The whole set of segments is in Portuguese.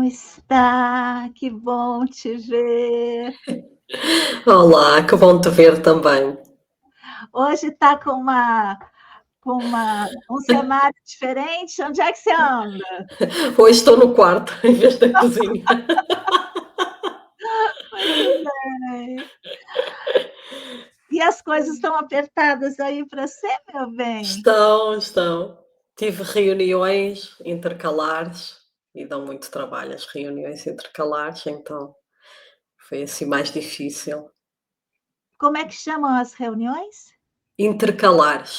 está? Que bom te ver. Olá, que bom te ver também. Hoje está um cenário diferente. Onde é que você anda? Hoje estou no quarto em vez da cozinha. Muito bem. E as coisas estão apertadas aí para você, meu bem? Estão. Tive reuniões intercalares e dão muito trabalho as reuniões intercalares, então foi assim mais difícil. Como é que chamam as reuniões? Intercalares,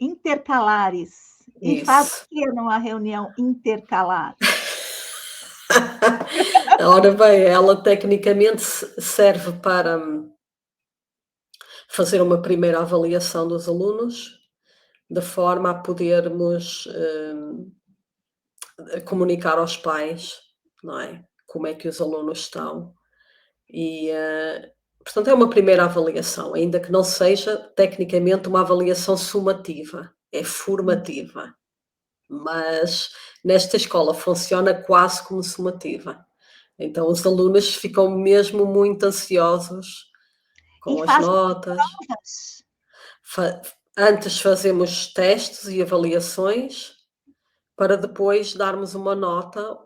Intercalares. E faz o isso. que numa reunião intercalar? Ora bem, ela tecnicamente serve para fazer uma primeira avaliação dos alunos, de forma a podermos comunicar aos pais, não é? Como é que os alunos estão. E, portanto, é uma primeira avaliação, ainda que não seja tecnicamente uma avaliação sumativa, é formativa. Mas nesta escola funciona quase como sumativa. Então, os alunos ficam mesmo muito ansiosos E com as faz notas. provas? Fa- Antes fazemos testes e avaliações para depois darmos uma nota,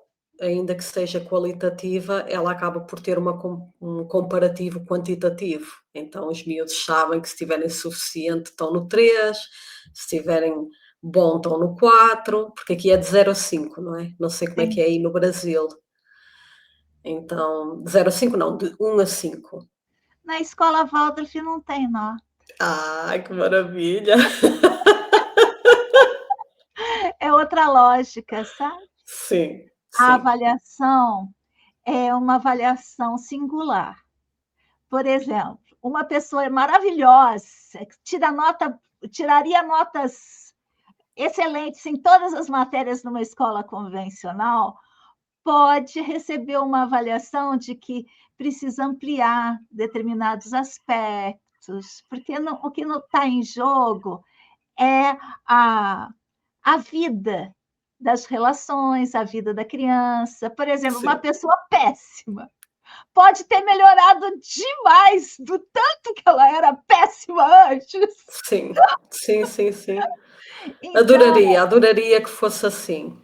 ainda que seja qualitativa, ela acaba por ter um comparativo quantitativo. Então, os miúdos sabem que se tiverem suficiente estão no 3, se tiverem bom estão no 4, porque aqui é de 0 a 5, não é? Não sei como é que Sim. é aí no Brasil. Então, de 0 a 5 não, de 1 a 5. Na escola Waldorf não tem, não. Ah, que maravilha! É outra lógica, sabe? Sim, A sim. avaliação é uma avaliação singular. Por exemplo, uma pessoa maravilhosa, que tiraria notas excelentes em todas as matérias numa escola convencional, pode receber uma avaliação de que precisa ampliar determinados aspectos, porque o que não está em jogo é a, a vida das relações, a vida da criança. Por exemplo, uma Sim, pessoa péssima pode ter melhorado demais do tanto que ela era péssima antes. sim, sim, sim, sim. Então, Adoraria que fosse assim.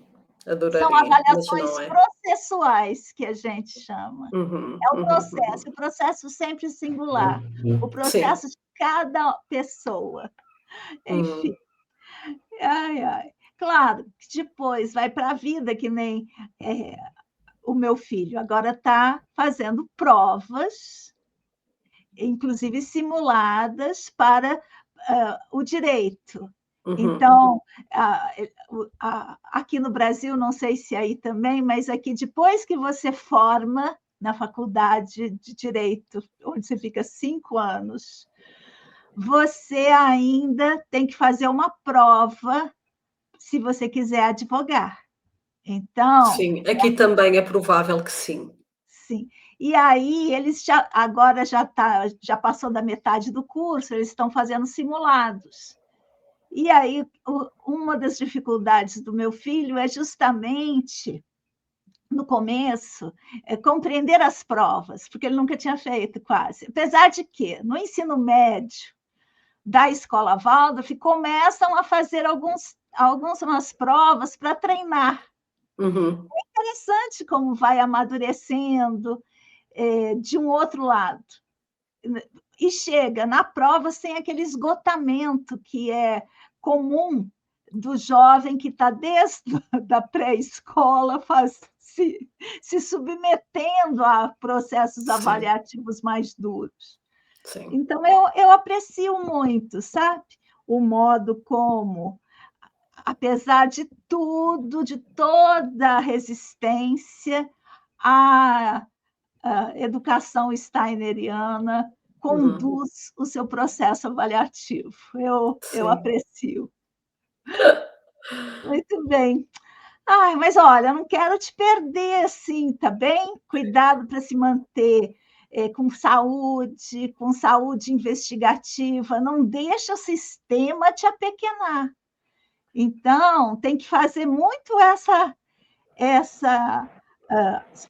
são Adoraria, mas não avaliações é. processuais que a gente chama. Uhum, É uhum, uhum. o processo sempre singular, o Sim. processo de cada pessoa. Enfim, Hum, ai, ai. Claro que depois vai para a vida, que nem o meu filho agora está fazendo provas, inclusive simuladas para o direito. uhum. Então, aqui no Brasil, não sei se aí também, mas aqui depois que você forma na faculdade de direito, onde você fica 5 anos, você ainda tem que fazer uma prova se você quiser advogar. Então, Sim, aqui também é provável que sim. sim. E aí eles já passou da metade do curso, eles estão fazendo simulados. E aí uma das dificuldades do meu filho é justamente no começo compreender as provas, porque ele nunca tinha feito quase. Apesar de que no ensino médio da escola Waldorf começam a fazer algumas provas para treinar. Uhum. Interessante como vai amadurecendo de um outro lado. E chega na prova sem aquele esgotamento que é comum do jovem que está desde da pré-escola se submetendo a processos Sim, avaliativos mais duros. sim. Então, eu aprecio muito, sabe? O modo como, apesar de tudo, de toda a resistência, a educação steineriana Uhum. conduz o seu processo avaliativo. Eu Sim. aprecio. Muito bem. Ai, mas olha, não quero te perder assim, tá bem? Cuidado para se manter com saúde investigativa. Não deixa o sistema te apequenar. Então, tem que fazer muito essa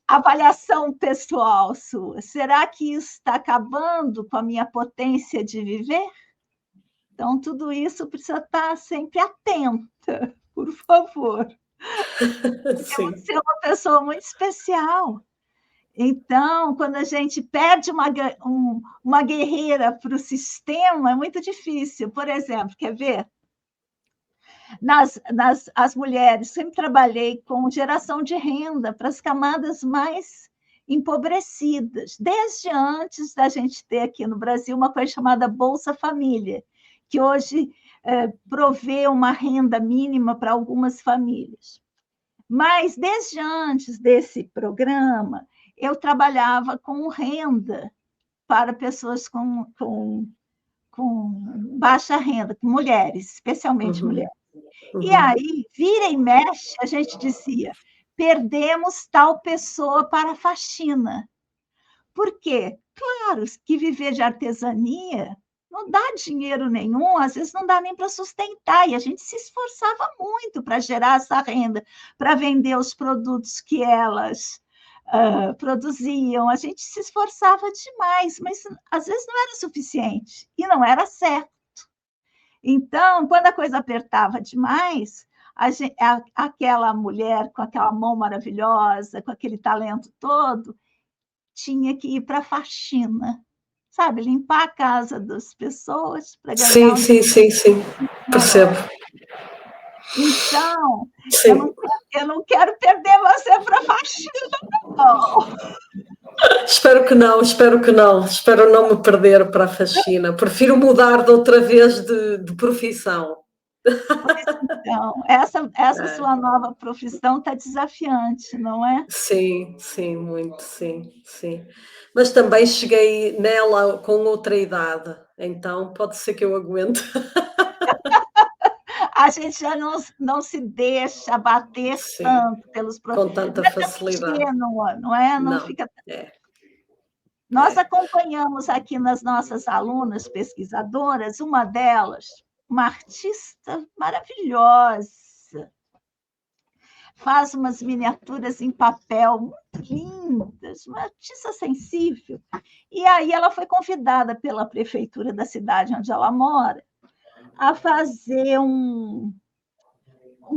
avaliação pessoal sua. Será que isso está acabando com a minha potência de viver? Então, tudo isso precisa estar sempre atenta, por favor. Porque Sim. você é uma pessoa muito especial. Então, quando a gente perde uma guerreira para o sistema, é muito difícil. Por exemplo, quer ver? As mulheres, sempre trabalhei com geração de renda para as camadas mais empobrecidas, desde antes da gente ter aqui no Brasil uma coisa chamada Bolsa Família, que hoje provê uma renda mínima para algumas famílias. Mas, desde antes desse programa, eu trabalhava com renda para pessoas com baixa renda, com mulheres, especialmente mulheres. E aí, vira e mexe, a gente dizia, perdemos tal pessoa para a faxina. Por quê? Claro que viver de artesania não dá dinheiro nenhum, às vezes não dá nem para sustentar, e a gente se esforçava muito para gerar essa renda, para vender os produtos que elas produziam, a gente se esforçava demais, mas às vezes não era suficiente, e não era certo. Então, quando a coisa apertava demais, aquela mulher com aquela mão maravilhosa, com aquele talento todo, tinha que ir para a faxina, sabe? Limpar a casa das pessoas para ganhar Sim. Percebo. Então, Sim. eu não quero perder você para a faxina, não. Espero que não. Espero não me perder para a faxina. Prefiro mudar de outra vez de profissão. Pois então, essa sua nova profissão está desafiante, não é? Sim, muito, sim. Mas também cheguei nela com outra idade, então pode ser que eu aguente. A gente já não se deixa abater Sim, tanto pelos com problemas. tanta Não é tão facilidade. ingênua, não é? Não Não, fica. é. Nós acompanhamos aqui nas nossas alunas pesquisadoras, uma delas, uma artista maravilhosa, faz umas miniaturas em papel muito lindas, uma artista sensível. E aí ela foi convidada pela prefeitura da cidade onde ela mora a fazer um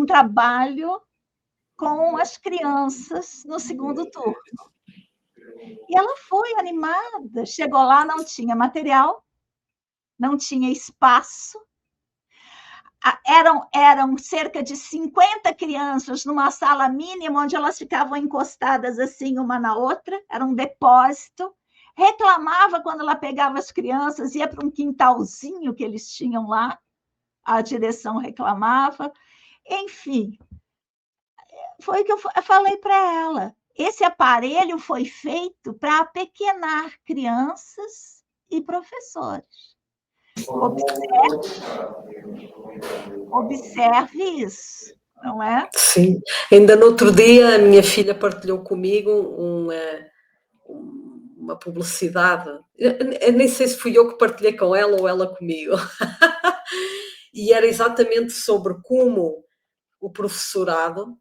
trabalho com as crianças no segundo turno. E ela foi animada, chegou lá, não tinha material, não tinha espaço, eram cerca de 50 crianças numa sala mínima, onde elas ficavam encostadas assim uma na outra, era um depósito. Reclamava quando ela pegava as crianças, ia para um quintalzinho que eles tinham lá, a direção reclamava. Enfim, foi o que eu falei para ela. Esse aparelho foi feito para apequenar crianças e professores. Observe isso, não é? Sim. Ainda no outro dia a minha filha partilhou comigo uma publicidade. Eu nem sei se fui eu que partilhei com ela ou ela comigo. E era exatamente sobre como o professorado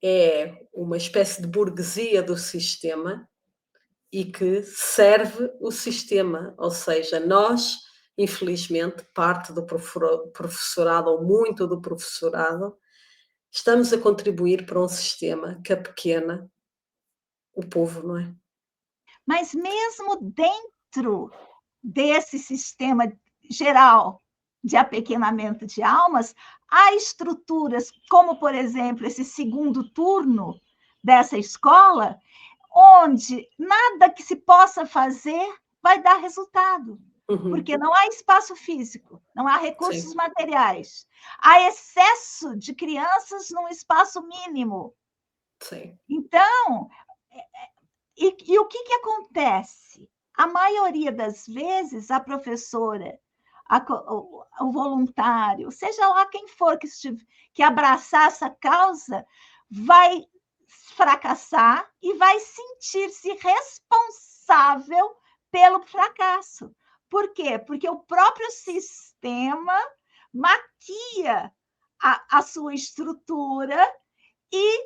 é uma espécie de burguesia do sistema e que serve o sistema, ou seja, nós, infelizmente, parte do professorado, ou muito do professorado, estamos a contribuir para um sistema que apequena o povo, não é? Mas mesmo dentro desse sistema geral de apequenamento de almas, há estruturas, como, por exemplo, esse segundo turno dessa escola, onde nada que se possa fazer vai dar resultado, porque não há espaço físico, não há recursos materiais, há excesso de crianças num espaço mínimo. Sim. Então, e o que acontece? A maioria das vezes, a professora, o voluntário, seja lá quem for que abraçar essa causa, vai fracassar e vai sentir-se responsável pelo fracasso. Por quê? Porque o próprio sistema maquia a sua estrutura e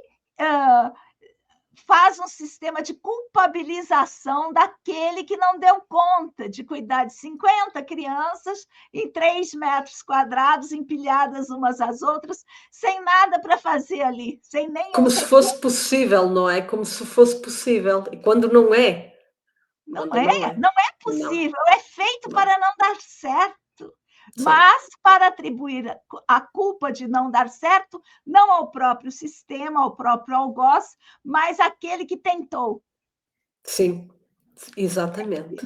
faz um sistema de culpabilização daquele que não deu conta de cuidar de 50 crianças em 3 metros quadrados, empilhadas umas às outras, sem nada para fazer ali, sem Como nenhum se recurso. fosse possível, não é? Como se fosse possível. E quando não é. Não Quando é, não é. não é Não, possível, é feito não. para não dar certo. Sim, Mas para atribuir a culpa de não dar certo, não ao próprio sistema, ao próprio algoz, mas àquele que tentou. sim, exatamente.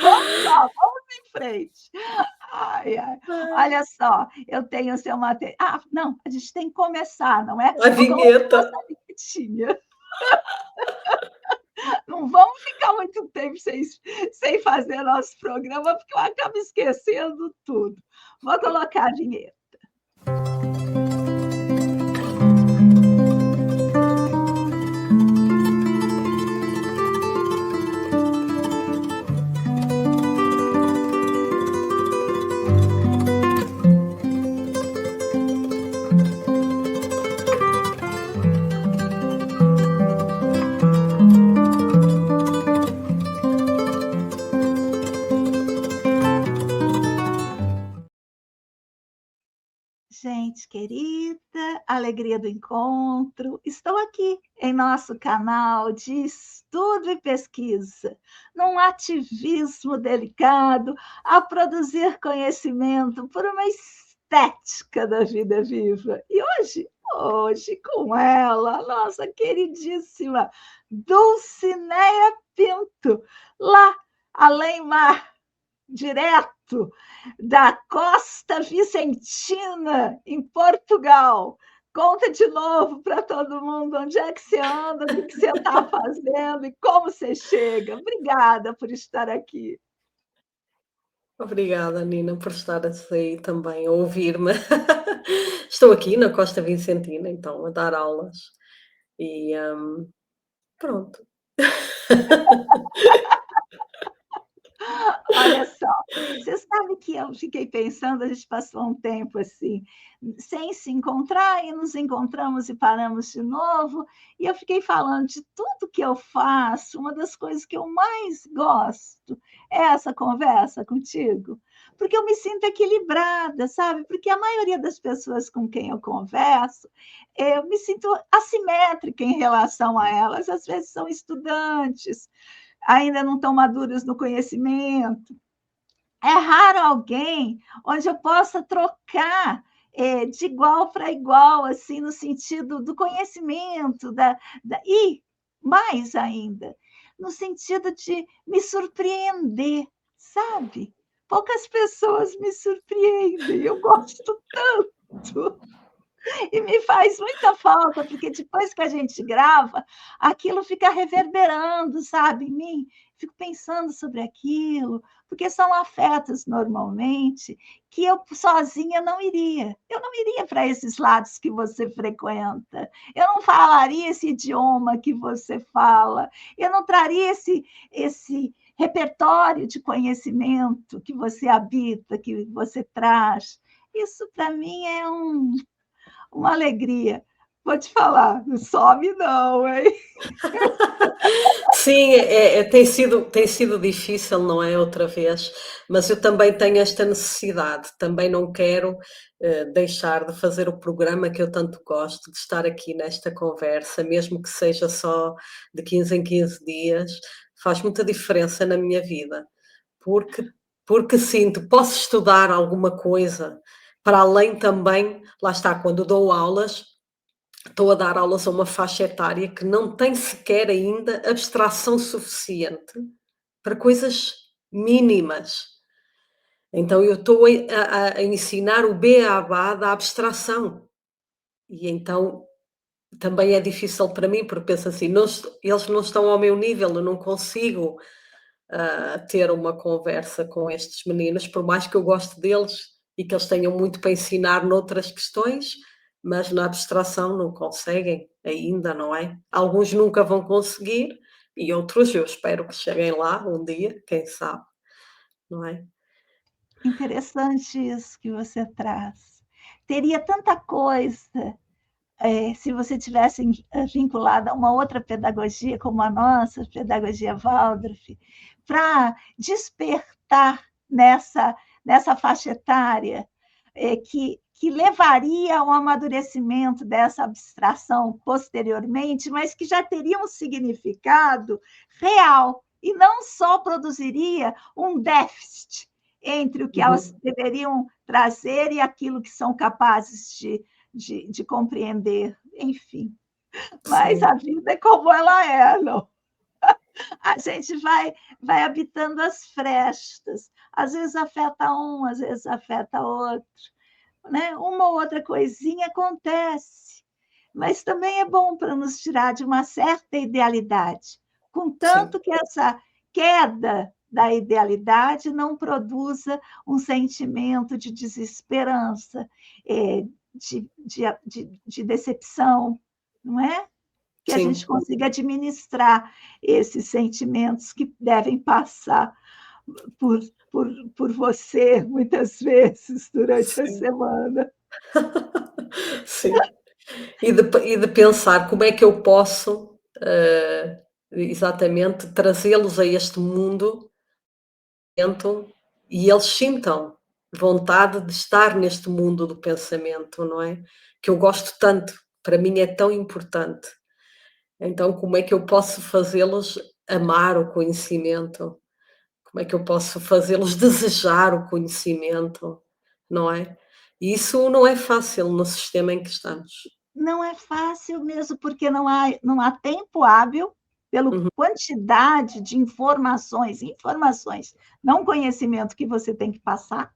Vamos lá, vamos em frente. Ai, ai. Olha só, eu tenho o seu material. Ah, não, a gente tem que começar, não é? A Vamos a vinheta. nossa vinhetinha. Não vamos ficar muito tempo sem fazer nosso programa, porque eu acabo esquecendo tudo. Vou colocar a vinheta. Gente querida, alegria do encontro, estou aqui em nosso canal de estudo e pesquisa, num ativismo delicado a produzir conhecimento por uma estética da vida viva. E hoje com ela, nossa queridíssima Dulcineia Pinto, lá além mar, direto da Costa Vicentina, em Portugal. Conta de novo para todo mundo onde é que você anda, o que você está fazendo e como você chega. Obrigada por estar aqui. Obrigada, Nina, por estar aí também a ouvir-me. Estou aqui na Costa Vicentina, então, a dar aulas e, pronto. Olha só, você sabe que eu fiquei pensando, a gente passou um tempo assim, sem se encontrar, e nos encontramos e paramos de novo, e eu fiquei falando de tudo que eu faço, uma das coisas que eu mais gosto é essa conversa contigo, porque eu me sinto equilibrada, sabe? Porque a maioria das pessoas com quem eu converso, eu me sinto assimétrica em relação a elas, às vezes são estudantes, ainda não estão maduros no conhecimento. É raro alguém onde eu possa trocar de igual para igual, assim, no sentido do conhecimento, e mais ainda, no sentido de me surpreender, sabe? Poucas pessoas me surpreendem, eu gosto tanto. E me faz muita falta, porque depois que a gente grava, aquilo fica reverberando, sabe, em mim. Fico pensando sobre aquilo, porque são afetos normalmente que eu sozinha não iria. Eu não iria para esses lados que você frequenta. Eu não falaria esse idioma que você fala. Eu não traria esse repertório de conhecimento que você habita, que você traz. Isso para mim é uma alegria. Vou te falar, não some não, hein? Sim, tem sido difícil, não é? Outra vez, mas eu também tenho esta necessidade, também não quero deixar de fazer o programa que eu tanto gosto, de estar aqui nesta conversa, mesmo que seja só de 15 em 15 dias, faz muita diferença na minha vida, porque, porque sinto, posso estudar alguma coisa, para além também, lá está, quando dou aulas, estou a dar aulas a uma faixa etária que não tem sequer ainda abstração suficiente para coisas mínimas. Então eu estou a ensinar o beabá da abstração. E então também é difícil para mim, porque penso assim, eles não estão ao meu nível, eu não consigo ter uma conversa com estes meninos, por mais que eu goste deles e que eles tenham muito para ensinar noutras questões, mas na abstração não conseguem ainda, não é? Alguns nunca vão conseguir e outros eu espero que cheguem lá um dia, quem sabe, não é? Interessante isso que você traz. Teria tanta coisa se você tivesse vinculado a uma outra pedagogia, como a nossa, pedagogia Waldorf, para despertar nessa faixa etária que levaria ao amadurecimento dessa abstração posteriormente, mas que já teria um significado real, e não só produziria um déficit entre o que elas deveriam trazer e aquilo que são capazes de compreender, enfim. Mas Sim. a vida é como ela é, não? A gente vai habitando as frestas, às vezes afeta um, às vezes afeta outro, né? Uma ou outra coisinha acontece, mas também é bom para nos tirar de uma certa idealidade, contanto Sim. que essa queda da idealidade não produza um sentimento de desesperança, de decepção, não é? Que a gente Sim. consiga administrar esses sentimentos que devem passar por, por você muitas vezes durante a Sim. semana. Sim. E de pensar como é que eu posso, exatamente, trazê-los a este mundo e eles sintam vontade de estar neste mundo do pensamento, não é? Que eu gosto tanto, para mim é tão importante. Então, como é que eu posso fazê-los amar o conhecimento? Como é que eu posso fazê-los desejar o conhecimento, não é? E isso não é fácil no sistema em que estamos. Não é fácil mesmo, porque não há tempo hábil, pela Uhum. quantidade de informações, não conhecimento que você tem que passar,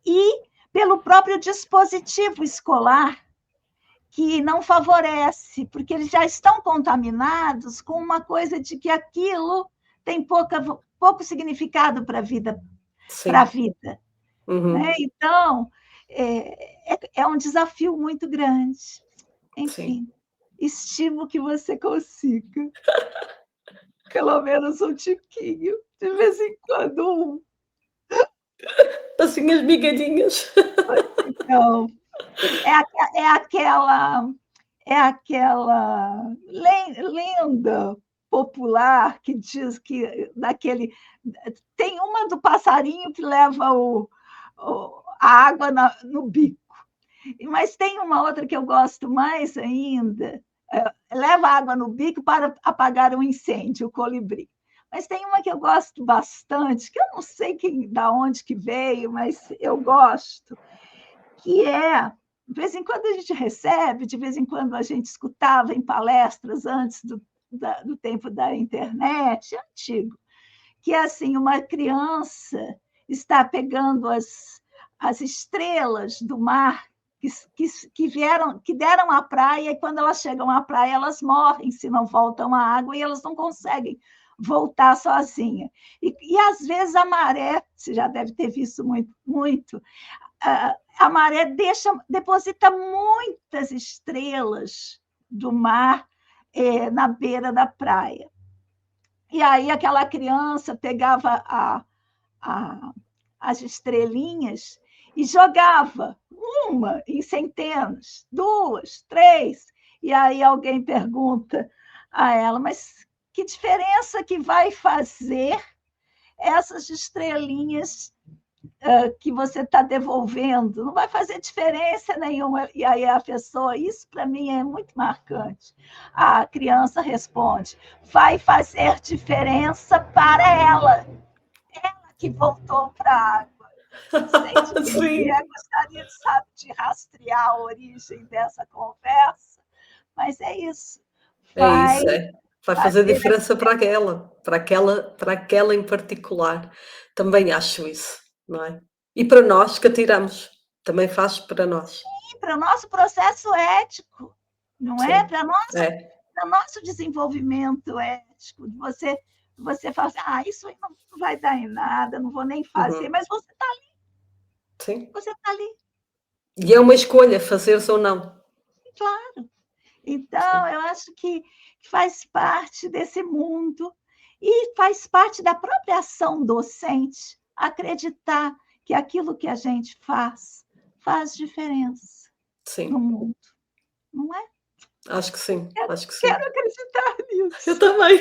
e pelo próprio dispositivo escolar, que não favorece, porque eles já estão contaminados com uma coisa de que aquilo tem pouco significado para a vida, Sim. né? Uhum. Então, é um desafio muito grande. Sim. Enfim, estimo que você consiga, pelo menos um tiquinho, de vez em quando um. Assim as migalhinhas. Então, é aquela lenda popular que diz que daquele tem uma do passarinho que leva a água no bico, mas tem uma outra que eu gosto mais ainda, leva água no bico para apagar um incêndio, o colibri. Mas tem uma que eu gosto bastante, que eu não sei da onde que veio, mas eu gosto, que de vez em quando a gente recebe, de vez em quando a gente escutava em palestras antes do tempo da internet, é antigo, que é assim, uma criança está pegando as estrelas do mar que deram à praia, e quando elas chegam à praia, elas morrem se não voltam à água, e elas não conseguem voltar sozinha. E às vezes a maré, você já deve ter visto muito, a maré deposita muitas estrelas do mar na beira da praia. E aí aquela criança pegava as estrelinhas e jogava uma em centenas, duas, três. E aí alguém pergunta a ela, mas que diferença que vai fazer essas estrelinhas que você está devolvendo? Não vai fazer diferença nenhuma. E aí a pessoa, isso para mim é muito marcante. A criança responde: vai fazer diferença para ela que voltou para a água. Não sei de quem que Sim. é, gostaria de rastrear a origem dessa conversa, mas é isso. É Vai isso, é. Vai fazer fazer a diferença para aquela em particular. Também acho isso, não é? E para nós que atiramos, também faz para nós. para o nosso processo ético, não é? Sim. Para É. o nosso desenvolvimento ético. Você fala assim, isso aí não vai dar em nada, não vou nem fazer, Uhum. mas você está ali, Sim. você está ali, E é uma escolha fazer-se ou não. claro. Então, Sim. eu acho que faz parte desse mundo e faz parte da própria ação docente acreditar que aquilo que a gente faz diferença no Sim. mundo. não é? Acho que sim, acho que sim. Quero acreditar Eu nisso. também.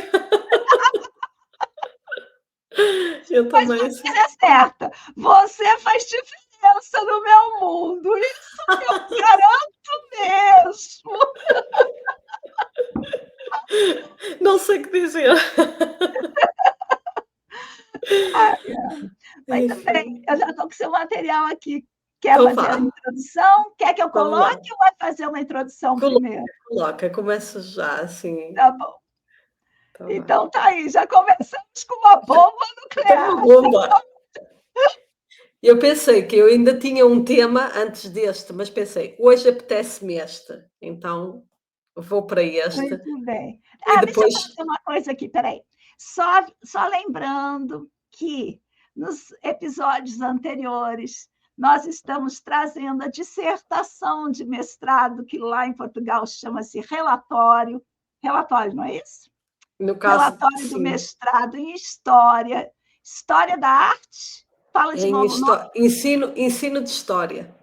Eu Mas também, você sim. é certa, você faz diferença no meu mundo, isso eu garanto mesmo. Não sei o que dizer. Ai, muito bem, Enfim. eu já estou com seu material aqui. Quer Então fazer a vá, introdução? Quer que eu vamos lá. coloque ou vai fazer uma introdução Coloca, primeiro? coloca, começa já, assim. Tá bom. Então vá. Então tá aí, já começamos com uma bomba Então uma nuclear. bomba. Eu pensei que eu ainda tinha um tema antes deste, mas pensei, hoje apetece-me este, então vou para este Muito bem. e Deixa eu depois fazer uma coisa aqui, espera aí. Só lembrando que nos episódios anteriores nós estamos trazendo a dissertação de mestrado, que lá em Portugal chama-se relatório. Relatório, não é isso? no caso, Relatório do sim, mestrado em História. História da arte? Fala de em novo o nome. ensino de história.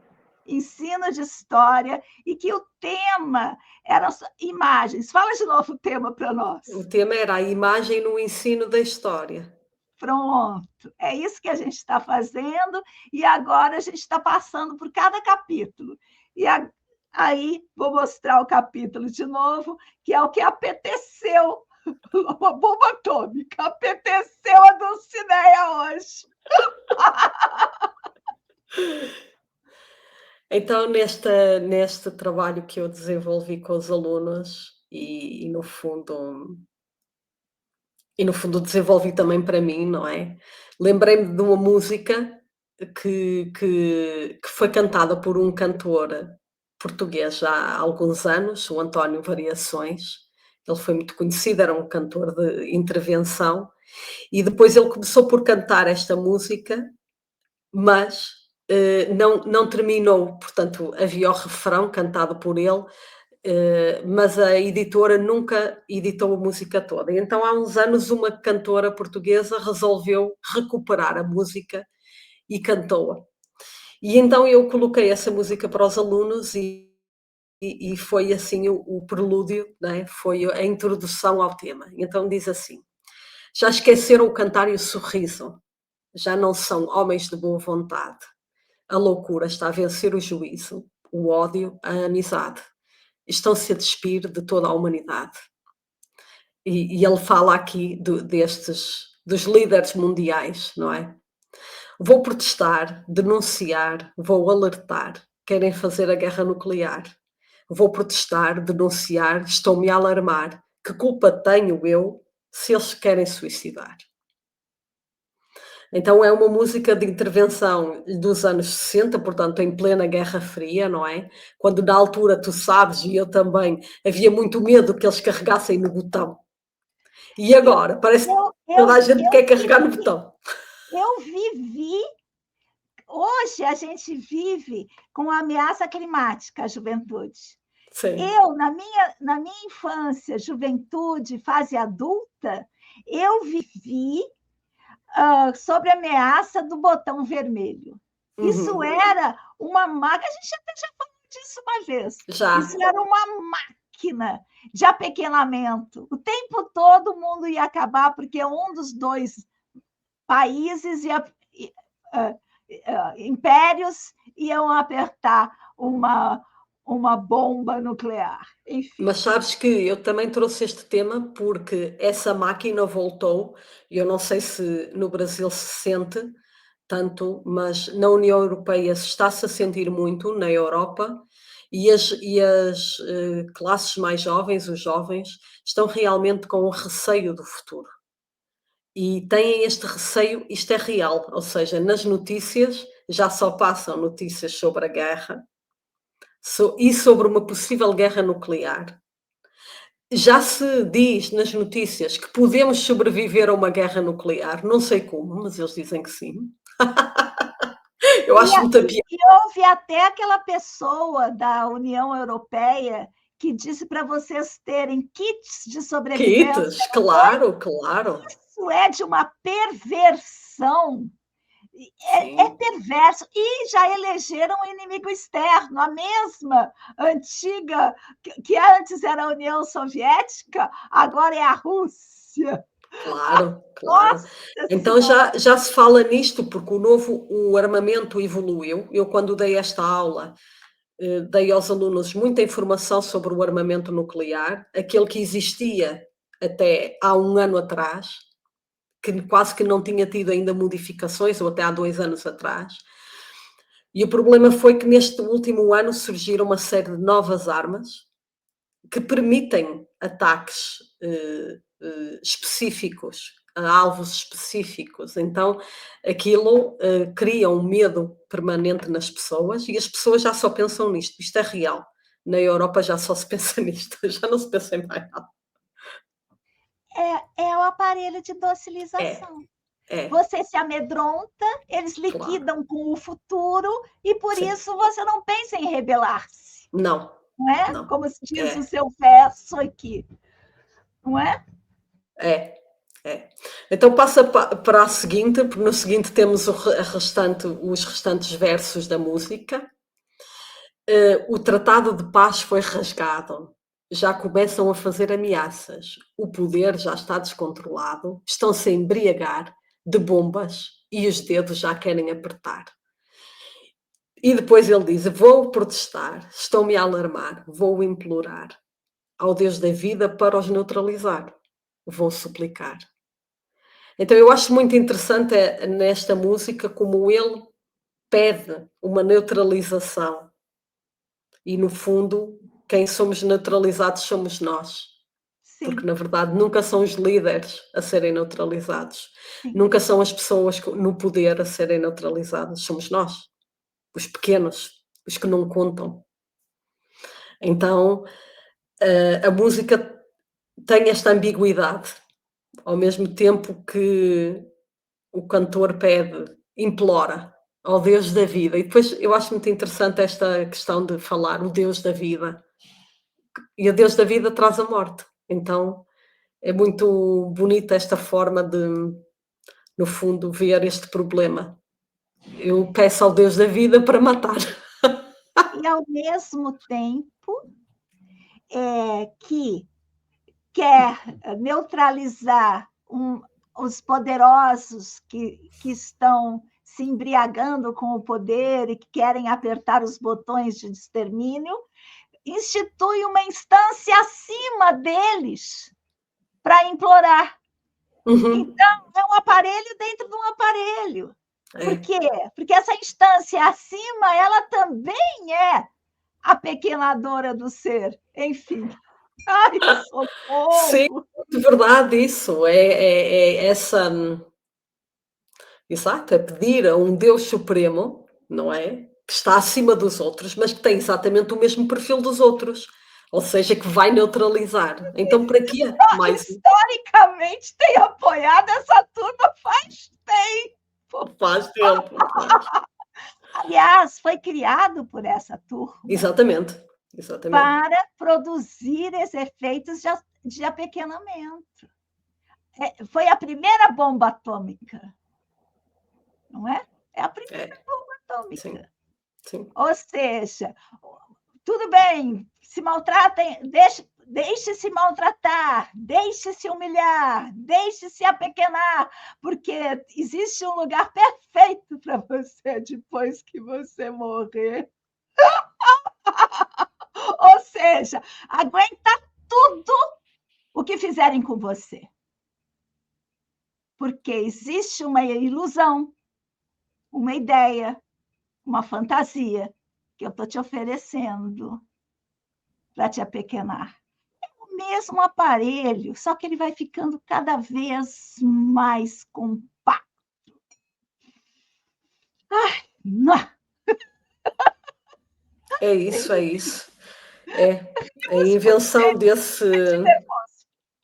Ensino de História, e que o tema era imagens. Fala de novo o tema para O nós. tema era a imagem no ensino da história. Pronto, é isso que a gente está fazendo, e agora a gente está passando por cada capítulo. E aí vou mostrar o capítulo de novo, que é o que apeteceu, uma bomba atômica, apeteceu a Dulcineia hoje. Então, neste trabalho que eu desenvolvi com os alunos e no fundo desenvolvi também para mim, não é? Lembrei-me de uma música que foi cantada por um cantor português já há alguns anos, o António Variações. Ele foi muito conhecido, era um cantor de intervenção, e depois ele começou por cantar esta música, mas não terminou. Portanto, havia o refrão cantado por ele, mas a editora nunca editou a música toda. E então, há uns anos, uma cantora portuguesa resolveu recuperar a música e cantou-a. E então eu coloquei essa música para os alunos e foi assim o prelúdio, né? Foi a introdução ao tema. Então diz assim: já esqueceram o cantar e o sorriso, já não são homens de boa vontade. A loucura está a vencer o juízo, o ódio, a amizade. Estão-se a despir de toda a humanidade. E ele fala aqui dos líderes mundiais, não é? Vou protestar, denunciar, vou alertar. Querem fazer a guerra nuclear. Vou protestar, denunciar, estou-me a alarmar. Que culpa tenho eu se eles se querem suicidar? Então é uma música de intervenção dos anos 60, portanto em plena Guerra Fria, não é? Quando na altura, tu sabes, e eu também, havia muito medo que eles carregassem no botão. E Eu, agora? Parece que eu, toda eu, a gente eu, quer carregar no vivi, botão. eu vivi. Hoje a gente vive com a ameaça climática, a juventude. Sim. Eu, na minha infância, juventude, fase adulta, eu vivi sobre a ameaça do botão vermelho. Isso Uhum. era uma máquina, a gente até já falou disso uma vez. Já. Isso era uma máquina de apequenamento. O tempo todo o mundo ia acabar porque um dos dois países impérios iam apertar uma bomba nuclear. Enfim. Mas sabes que eu também trouxe este tema porque essa máquina voltou, e eu não sei se no Brasil se sente tanto, mas na União Europeia se está-se a sentir muito, na Europa, e as classes mais jovens, os jovens, estão realmente com o receio do futuro. E têm este receio, isto é real, ou seja, nas notícias já só passam notícias sobre a guerra e sobre uma possível guerra nuclear. Já se diz nas notícias que podemos sobreviver a uma guerra nuclear, não sei como, mas eles dizem que sim. Eu E, acho muita piada. e houve até aquela pessoa da União Europeia que disse para vocês terem kits de sobrevivência, Kits, não foi? claro, claro. Isso é de uma perversão É perverso. E já elegeram um inimigo externo, a mesma antiga, que antes era a União Soviética, agora é a Rússia. Claro, claro. Nossa Então Senhora! já se fala nisto, porque o armamento evoluiu. Eu, quando dei esta aula, dei aos alunos muita informação sobre o armamento nuclear, aquele que existia até há um ano atrás, que quase que não tinha tido ainda modificações, ou até há 2 anos atrás. E o problema foi que neste último ano surgiram uma série de novas armas que permitem ataques específicos, a alvos específicos. Então, aquilo cria um medo permanente nas pessoas e as pessoas já só pensam nisto. Isto é real. Na Europa já só se pensa nisto, já não se pensa em mais nada. É o aparelho de docilização. Você se amedronta, eles liquidam com o futuro e por isso você não pensa em rebelar-se. Não. Não é? Não. Como se diz o seu verso aqui. Não é? É. Então passa para a seguinte, porque no seguinte temos os restantes versos da música. O tratado de paz foi rasgado. Já começam a fazer ameaças. O poder já está descontrolado. Estão-se a embriagar de bombas e os dedos já querem apertar. E depois ele diz: vou protestar, estou-me a alarmar, vou implorar ao Deus da vida para os neutralizar. Vou suplicar. Então eu acho muito interessante nesta música como ele pede uma neutralização. E no fundo, quem somos neutralizados somos nós. Sim. Porque na verdade nunca são os líderes a serem neutralizados. Sim. Nunca são as pessoas no poder a serem neutralizadas. Somos nós. Os pequenos, os que não contam. Então, a música tem esta ambiguidade. Ao mesmo tempo que o cantor pede, implora ao Deus da vida. E depois eu acho muito interessante esta questão de falar o Deus da vida. E o Deus da vida traz a morte. Então é muito bonita esta forma de, no fundo, ver este problema. Eu peço ao Deus da vida para matar. E ao mesmo tempo que quer neutralizar os poderosos que estão se embriagando com o poder e que querem apertar os botões de extermínio, institui uma instância acima deles para implorar. Uhum. Então, é um aparelho dentro de um aparelho. Por quê? Porque essa instância acima, ela também é a pequenadora do ser. Enfim. Ai, socorro! Sim, de verdade isso. É essa... Exato, é pedir a um Deus supremo, não é? Que está acima dos outros, mas que tem exatamente o mesmo perfil dos outros. Ou seja, que vai neutralizar. Então, para quê? Mais... Historicamente, tem apoiado essa turma faz tempo. Faz tempo. Faz. Aliás, foi criado por essa turma. Exatamente. Para produzir esses efeitos de apequenamento. Foi a primeira bomba atômica. Não é? É a primeira bomba atômica. Sim. Ou seja, tudo bem, se maltratem, deixe-se maltratar, deixe-se humilhar, deixe-se apequenar, porque existe um lugar perfeito para você depois que você morrer. Ou seja, aguenta tudo o que fizerem com você. Porque existe uma ilusão, uma ideia, uma fantasia que eu estou te oferecendo para te apequenar. É o mesmo aparelho, só que ele vai ficando cada vez mais compacto. Ai, não. É isso. É a invenção desse...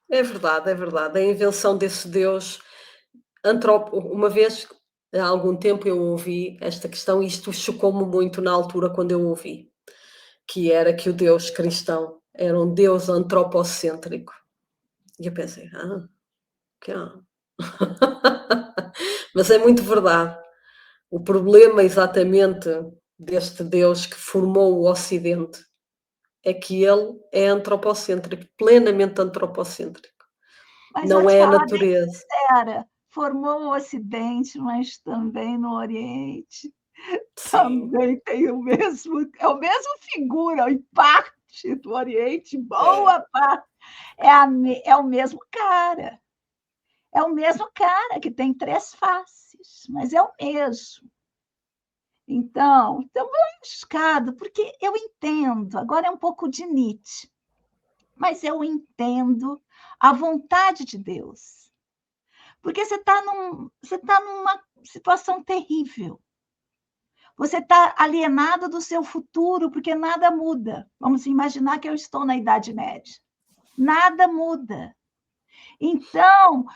É verdade. A invenção desse Deus Uma vez, há algum tempo, eu ouvi esta questão e isto chocou-me muito na altura quando eu ouvi, que era que o Deus cristão era um Deus antropocêntrico. E eu pensei, que Mas é muito verdade. O problema exatamente deste Deus que formou o Ocidente é que ele é antropocêntrico, plenamente antropocêntrico. Mas vou Não te é a falar bem natureza. sincera, formou o Ocidente, mas também no Oriente, Sim, também tem o mesmo figura, em parte do Oriente, é. boa parte, é o mesmo cara. É o mesmo cara que tem 3 faces, mas é o mesmo. Então, buscado, porque eu entendo, agora é um pouco de Nietzsche, mas eu entendo a vontade de Deus. Porque você está numa situação terrível. Você está alienado do seu futuro, porque nada muda. Vamos imaginar que eu estou na Idade Média. Nada muda. Então,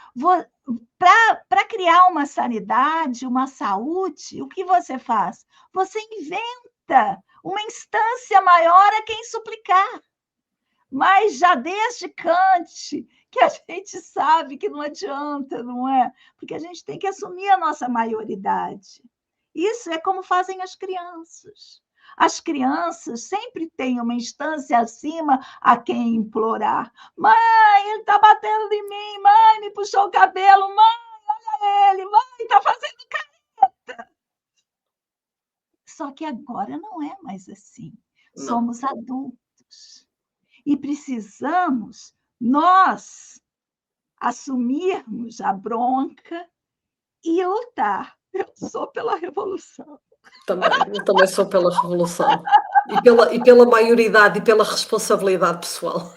para criar uma sanidade, uma saúde, o que você faz? Você inventa uma instância maior a quem suplicar. Mas já desde Kant, que a gente sabe que não adianta, não é? Porque a gente tem que assumir a nossa maioridade. Isso é como fazem as crianças. As crianças sempre têm uma instância acima a quem implorar. Mãe, ele está batendo em mim. Mãe, me puxou o cabelo. Mãe, olha ele. Mãe, está fazendo careta. Só que agora não é mais assim. Não. Somos adultos. E precisamos nós assumirmos a bronca e lutar. Eu sou pela revolução. Eu também sou pela revolução. E pela maioridade e pela responsabilidade pessoal.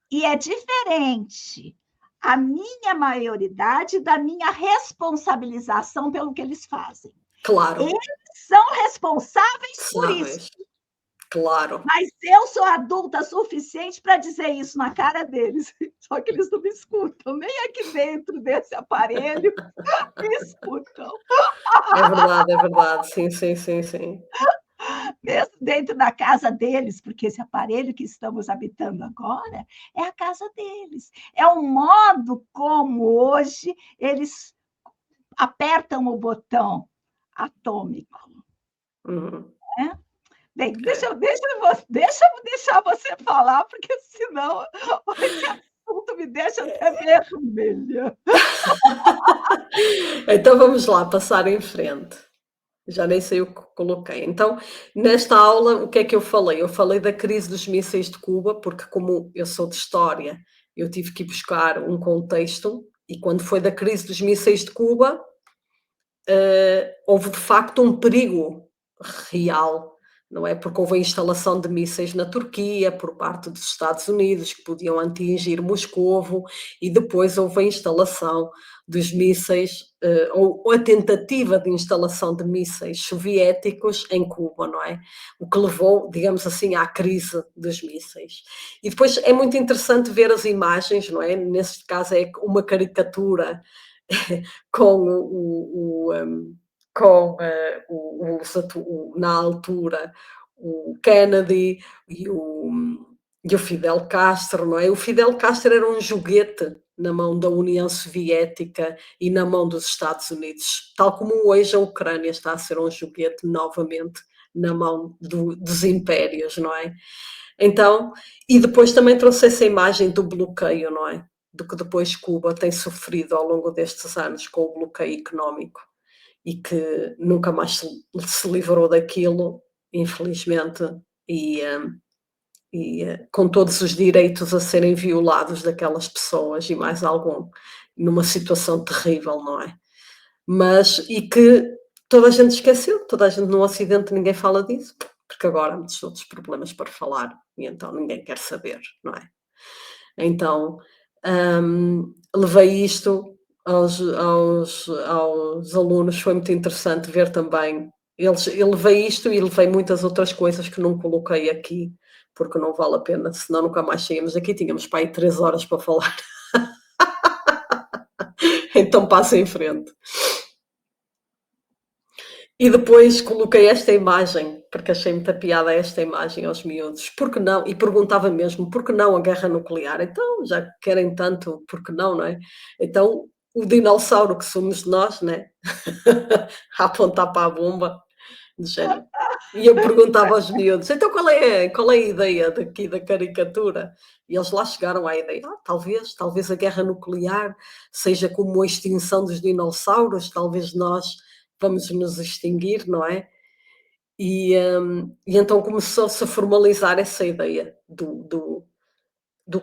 E é diferente a minha maioridade da minha responsabilização pelo que eles fazem. Claro, Eles são responsáveis por isso. sabes, claro. Mas eu sou adulta suficiente para dizer isso na cara deles. Só que eles não me escutam, nem aqui dentro desse aparelho me escutam. É verdade. Sim, sim, sim, sim. Mesmo dentro da casa deles, porque esse aparelho que estamos habitando agora é a casa deles. É o modo como hoje eles apertam o botão atômico. Uhum. Né? Bem, É. deixa eu deixar você falar, porque senão esse assunto me deixa até vermelha. Então vamos lá, passar em frente. Já nem sei o que coloquei. Então, nesta aula, o que é que eu falei? Eu falei da crise dos mísseis de Cuba, porque como eu sou de história, eu tive que ir buscar um contexto, e quando foi da crise dos mísseis de Cuba, houve de facto um perigo real, não é? Porque houve a instalação de mísseis na Turquia por parte dos Estados Unidos que podiam atingir Moscovo, e depois houve a instalação dos mísseis, ou a tentativa de instalação de mísseis soviéticos em Cuba, não é? O que levou, digamos assim, à crise dos mísseis. E depois é muito interessante ver as imagens, não é? Neste caso é uma caricatura com na altura o Kennedy e o Fidel Castro, não é? O Fidel Castro era um joguete na mão da União Soviética e na mão dos Estados Unidos, tal como hoje a Ucrânia está a ser um joguete novamente na mão dos impérios, não é? Então, e depois também trouxe essa imagem do bloqueio, não é? Do que depois Cuba tem sofrido ao longo destes anos com o bloqueio económico e que nunca mais se livrou daquilo, infelizmente, e, com todos os direitos a serem violados daquelas pessoas e mais algum, numa situação terrível, não é? Mas, e que toda a gente esqueceu, toda a gente no Ocidente ninguém fala disso, porque agora há muitos outros problemas para falar e então ninguém quer saber, não é? Então, levei isto aos alunos, foi muito interessante ver também. Eu levei isto e levei muitas outras coisas que não coloquei aqui, porque não vale a pena, senão nunca mais saímos daqui, tínhamos para aí 3 horas para falar. Então passa em frente. E depois coloquei esta imagem, porque achei muita piada esta imagem aos miúdos. Por que não? E perguntava mesmo, por que não a guerra nuclear? Então, já querem tanto, por que não, não é? Então, o dinossauro que somos nós, né? A apontar para a bomba, de género. E eu perguntava aos miúdos, então qual é a ideia daqui da caricatura? E eles lá chegaram à ideia, talvez a guerra nuclear seja como a extinção dos dinossauros, talvez nós vamos nos extinguir, não é? E então começou-se a formalizar essa ideia do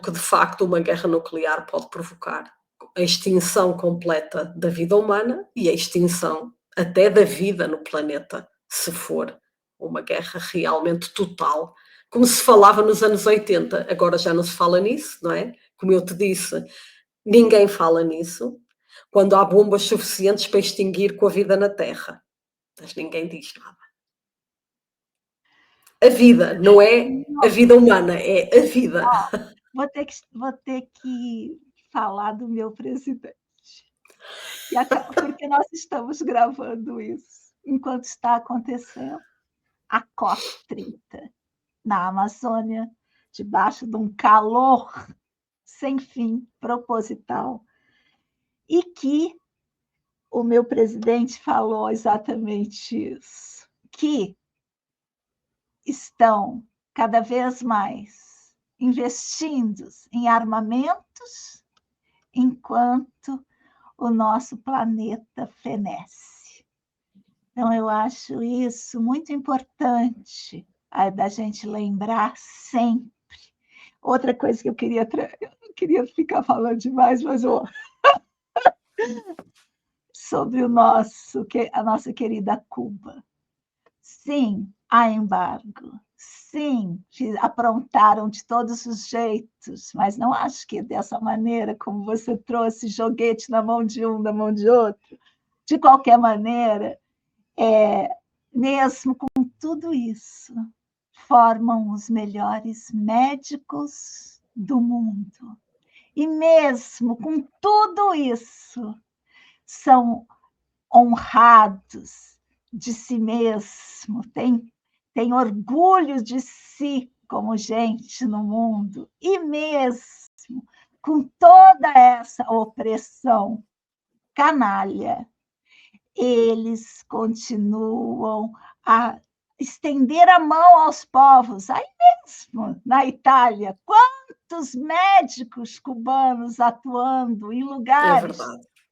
que de facto uma guerra nuclear pode provocar. A extinção completa da vida humana e a extinção até da vida no planeta, se for uma guerra realmente total, como se falava nos anos 80. Agora já não se fala nisso, não é? Como eu te disse, ninguém fala nisso quando há bombas suficientes para extinguir com a vida na Terra. Mas ninguém diz nada. A vida, não é a vida humana, é a vida. Vou ter que falar do meu presidente. Porque nós estamos gravando isso enquanto está acontecendo a COP30 na Amazônia, debaixo de um calor sem fim, proposital, e que o meu presidente falou exatamente isso, que estão cada vez mais investindo em armamentos enquanto o nosso planeta fenece. Então, eu acho isso muito importante da gente lembrar sempre. Outra coisa que eu queria ficar falando demais, mas sobre a nossa querida Cuba. Sim, há embargo. Sim, aprontaram de todos os jeitos, mas não acho que dessa maneira, como você trouxe, joguete na mão de um, na mão de outro. De qualquer maneira, mesmo com tudo isso, formam os melhores médicos do mundo. E mesmo com tudo isso, são honrados de si mesmo, têm orgulho de si como gente no mundo. E mesmo com toda essa opressão canalha, eles continuam a estender a mão aos povos. Aí mesmo, na Itália, quantos médicos cubanos atuando em lugares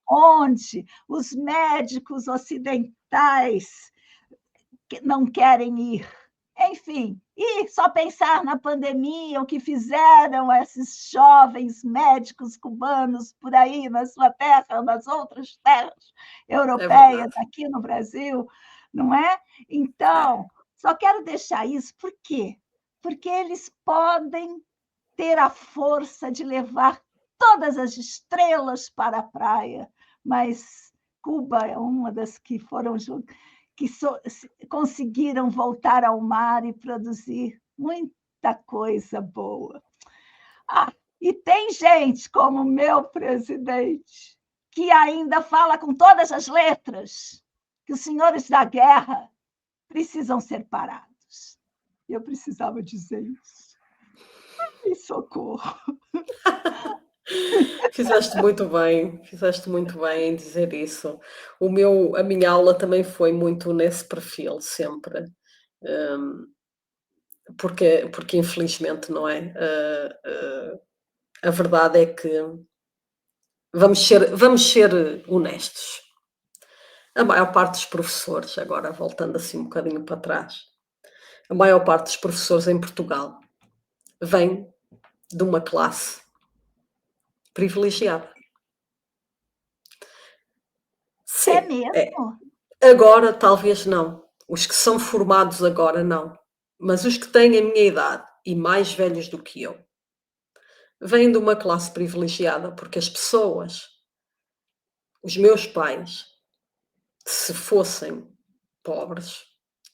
onde os médicos ocidentais não querem ir. Enfim, e só pensar na pandemia, o que fizeram esses jovens médicos cubanos por aí, na sua terra, nas outras terras europeias, aqui no Brasil, não é? Então, só quero deixar isso, por quê? Porque eles podem ter a força de levar todas as estrelas para a praia, mas Cuba é uma das que conseguiram voltar ao mar e produzir muita coisa boa. E tem gente como o meu presidente, que ainda fala com todas as letras que os senhores da guerra precisam ser parados. Eu precisava dizer isso. Ai, socorro! Fizeste muito bem em dizer isso. A minha aula também foi muito nesse perfil, sempre. Porque infelizmente, não é? A verdade é que vamos ser honestos. A maior parte dos professores, agora voltando assim um bocadinho para trás, a maior parte dos professores em Portugal vem de uma classe privilegiada. Sim, é mesmo? Agora talvez não. Os que são formados agora não. Mas os que têm a minha idade e mais velhos do que eu vêm de uma classe privilegiada porque as pessoas, os meus pais, se fossem pobres,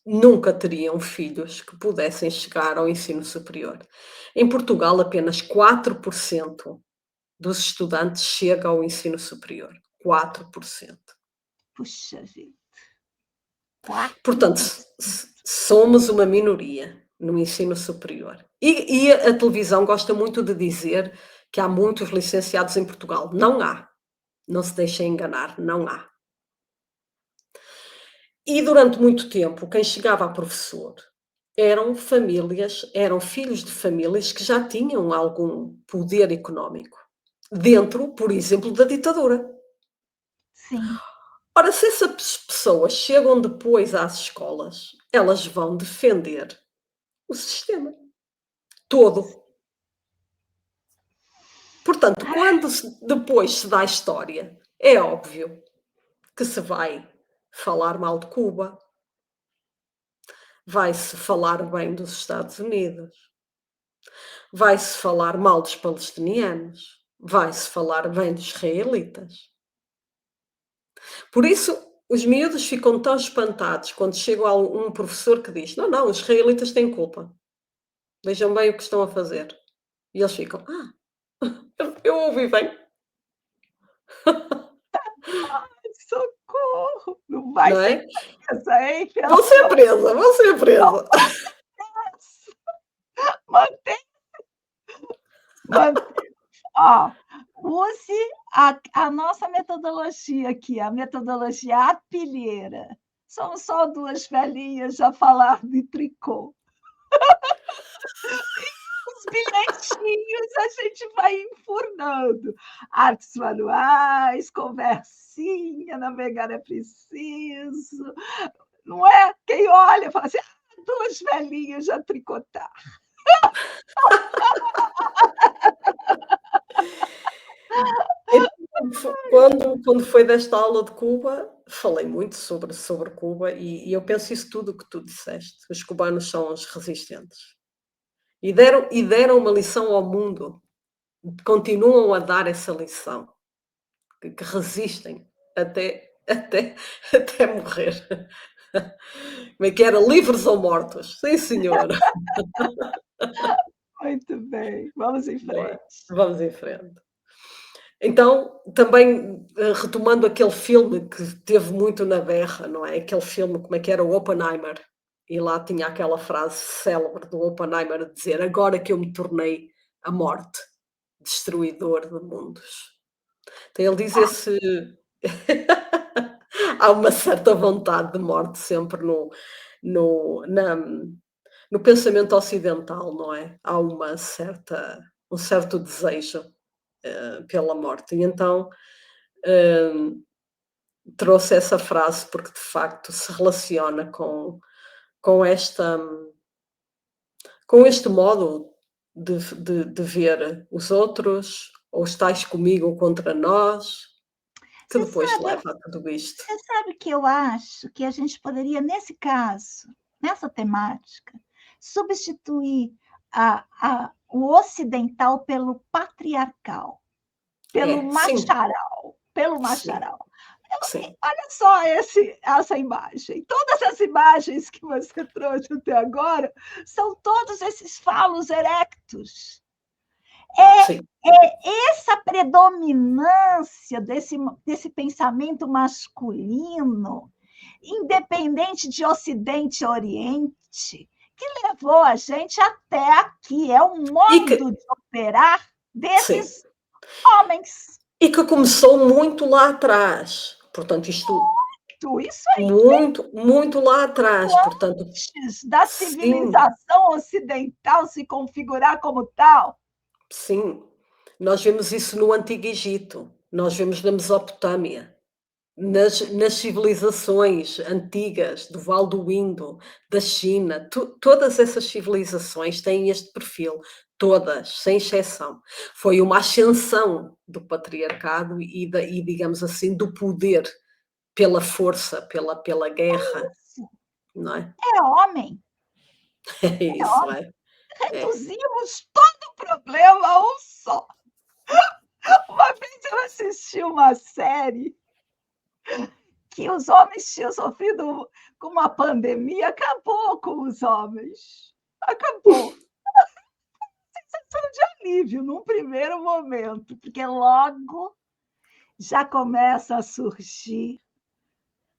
nunca teriam filhos que pudessem chegar ao ensino superior. Em Portugal, apenas 4% dos estudantes chegam ao ensino superior. 4%. Puxa vida. Portanto, somos uma minoria no ensino superior. E a televisão gosta muito de dizer que há muitos licenciados em Portugal. Não há. Não se deixem enganar, não há. E durante muito tempo, quem chegava a professor eram filhos de famílias que já tinham algum poder económico, dentro, por exemplo, da ditadura. Sim. Ora, se essas pessoas chegam depois às escolas, elas vão defender o sistema todo. Portanto, quando depois se dá a história, é óbvio que se vai falar mal de Cuba, vai-se falar bem dos Estados Unidos, vai-se falar mal dos palestinianos, vai-se falar bem dos israelitas. Por isso, os miúdos ficam tão espantados quando chega um professor que diz: não, não, os israelitas têm culpa. Vejam bem o que estão a fazer. E eles ficam: eu ouvi bem. Socorro! Não vai Não ser é? presa, hein? Pelo Vou ser presa, vou ser amor presa. de Deus! Mantém. Ó, use a nossa metodologia aqui, a metodologia apilheira. Somos só duas velhinhas a falar de tricô. Os bilhetinhos a gente vai enfurnando. Artes manuais, conversinha, navegar é preciso. Não é? Quem olha fala assim: duas velhinhas a tricotar. Então, quando foi desta aula de Cuba, falei muito sobre Cuba e eu penso isso tudo o que tu disseste. Os cubanos são os resistentes. E deram uma lição ao mundo. Continuam a dar essa lição. Que resistem até morrer. Como é que era? Livres ou mortos? Sim, senhor. Muito bem, vamos em Não é? frente. Vamos em frente. Então, também, retomando aquele filme que teve muito na berra, não é? Aquele filme, como é que era? O Oppenheimer. E lá tinha aquela frase célebre do Oppenheimer a dizer: "Agora que eu me tornei a morte, destruidor de mundos". Então ele diz esse há uma certa vontade de morte sempre no na no pensamento ocidental, não é? Há um certo desejo, pela morte. E então, hum, trouxe essa frase porque de facto se relaciona com esta com este modo de ver os outros, ou estais comigo ou contra nós, que Você depois sabe leva a tudo isto. você sabe que eu acho que a gente poderia, nesse caso, nessa temática, substituir o ocidental pelo patriarcal, pelo Sim, macharal, pelo sim, macharal. sim, Olha só essa imagem. Todas as imagens que você trouxe até agora são todos esses falos erectos. sim, Essa predominância desse pensamento masculino, independente de Ocidente e Oriente, que levou a gente até aqui. É um e que modo de operar sim, desses homens. e que começou muito lá atrás. Portanto, isto Isso aí, muito, muito lá atrás, portanto, antes da sim, civilização ocidental se configurar como tal. sim. Nós vemos isso no Antigo Egito, nós vemos na Mesopotâmia, nas civilizações antigas do Vale do Indo, da China, todas essas civilizações têm este perfil, todas, sem exceção. Foi uma ascensão do patriarcado e digamos assim, do poder pela força, pela guerra, Isso não é? é homem. É isso, é. É. Reduzimos todo o problema a um só. Uma vez eu assisti uma série que os homens tinham sofrido com uma pandemia, acabou com os homens. Acabou. Sensação de alívio num primeiro momento, porque logo já começa a surgir.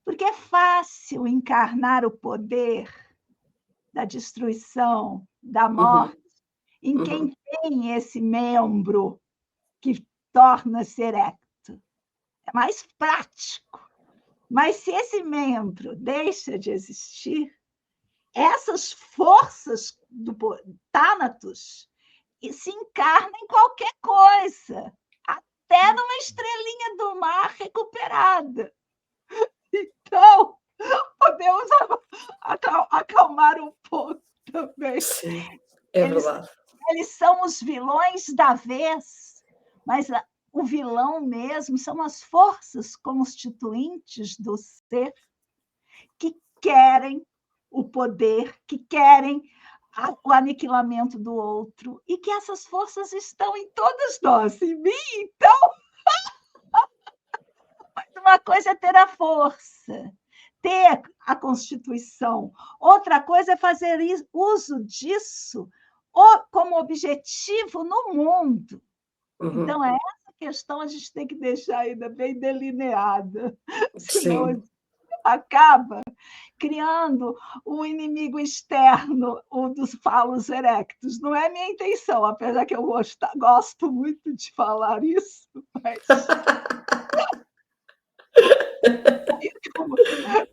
Porque é fácil encarnar o poder da destruição, da Uhum, morte, em uhum. quem tem esse membro que torna-se erecto. é mais prático. Mas se esse membro deixa de existir, essas forças do Thanatos se encarnam em qualquer coisa, até numa estrelinha do mar recuperada. Então, podemos acalmar um pouco também. Sim, é verdade. Eles são os vilões da vez, mas o vilão mesmo são as forças constituintes do ser que querem o poder, que querem o aniquilamento do outro, e que essas forças estão em todas nós, em mim, então. Mas uma coisa é ter a força, ter a Constituição. Outra coisa é fazer uso disso como objetivo no mundo. Uhum. Então, essa questão a gente tem que deixar ainda bem delineada, senão Sim. acaba criando um inimigo externo, o dos falos erectos. Não é minha intenção, apesar que eu gosto muito de falar isso, mas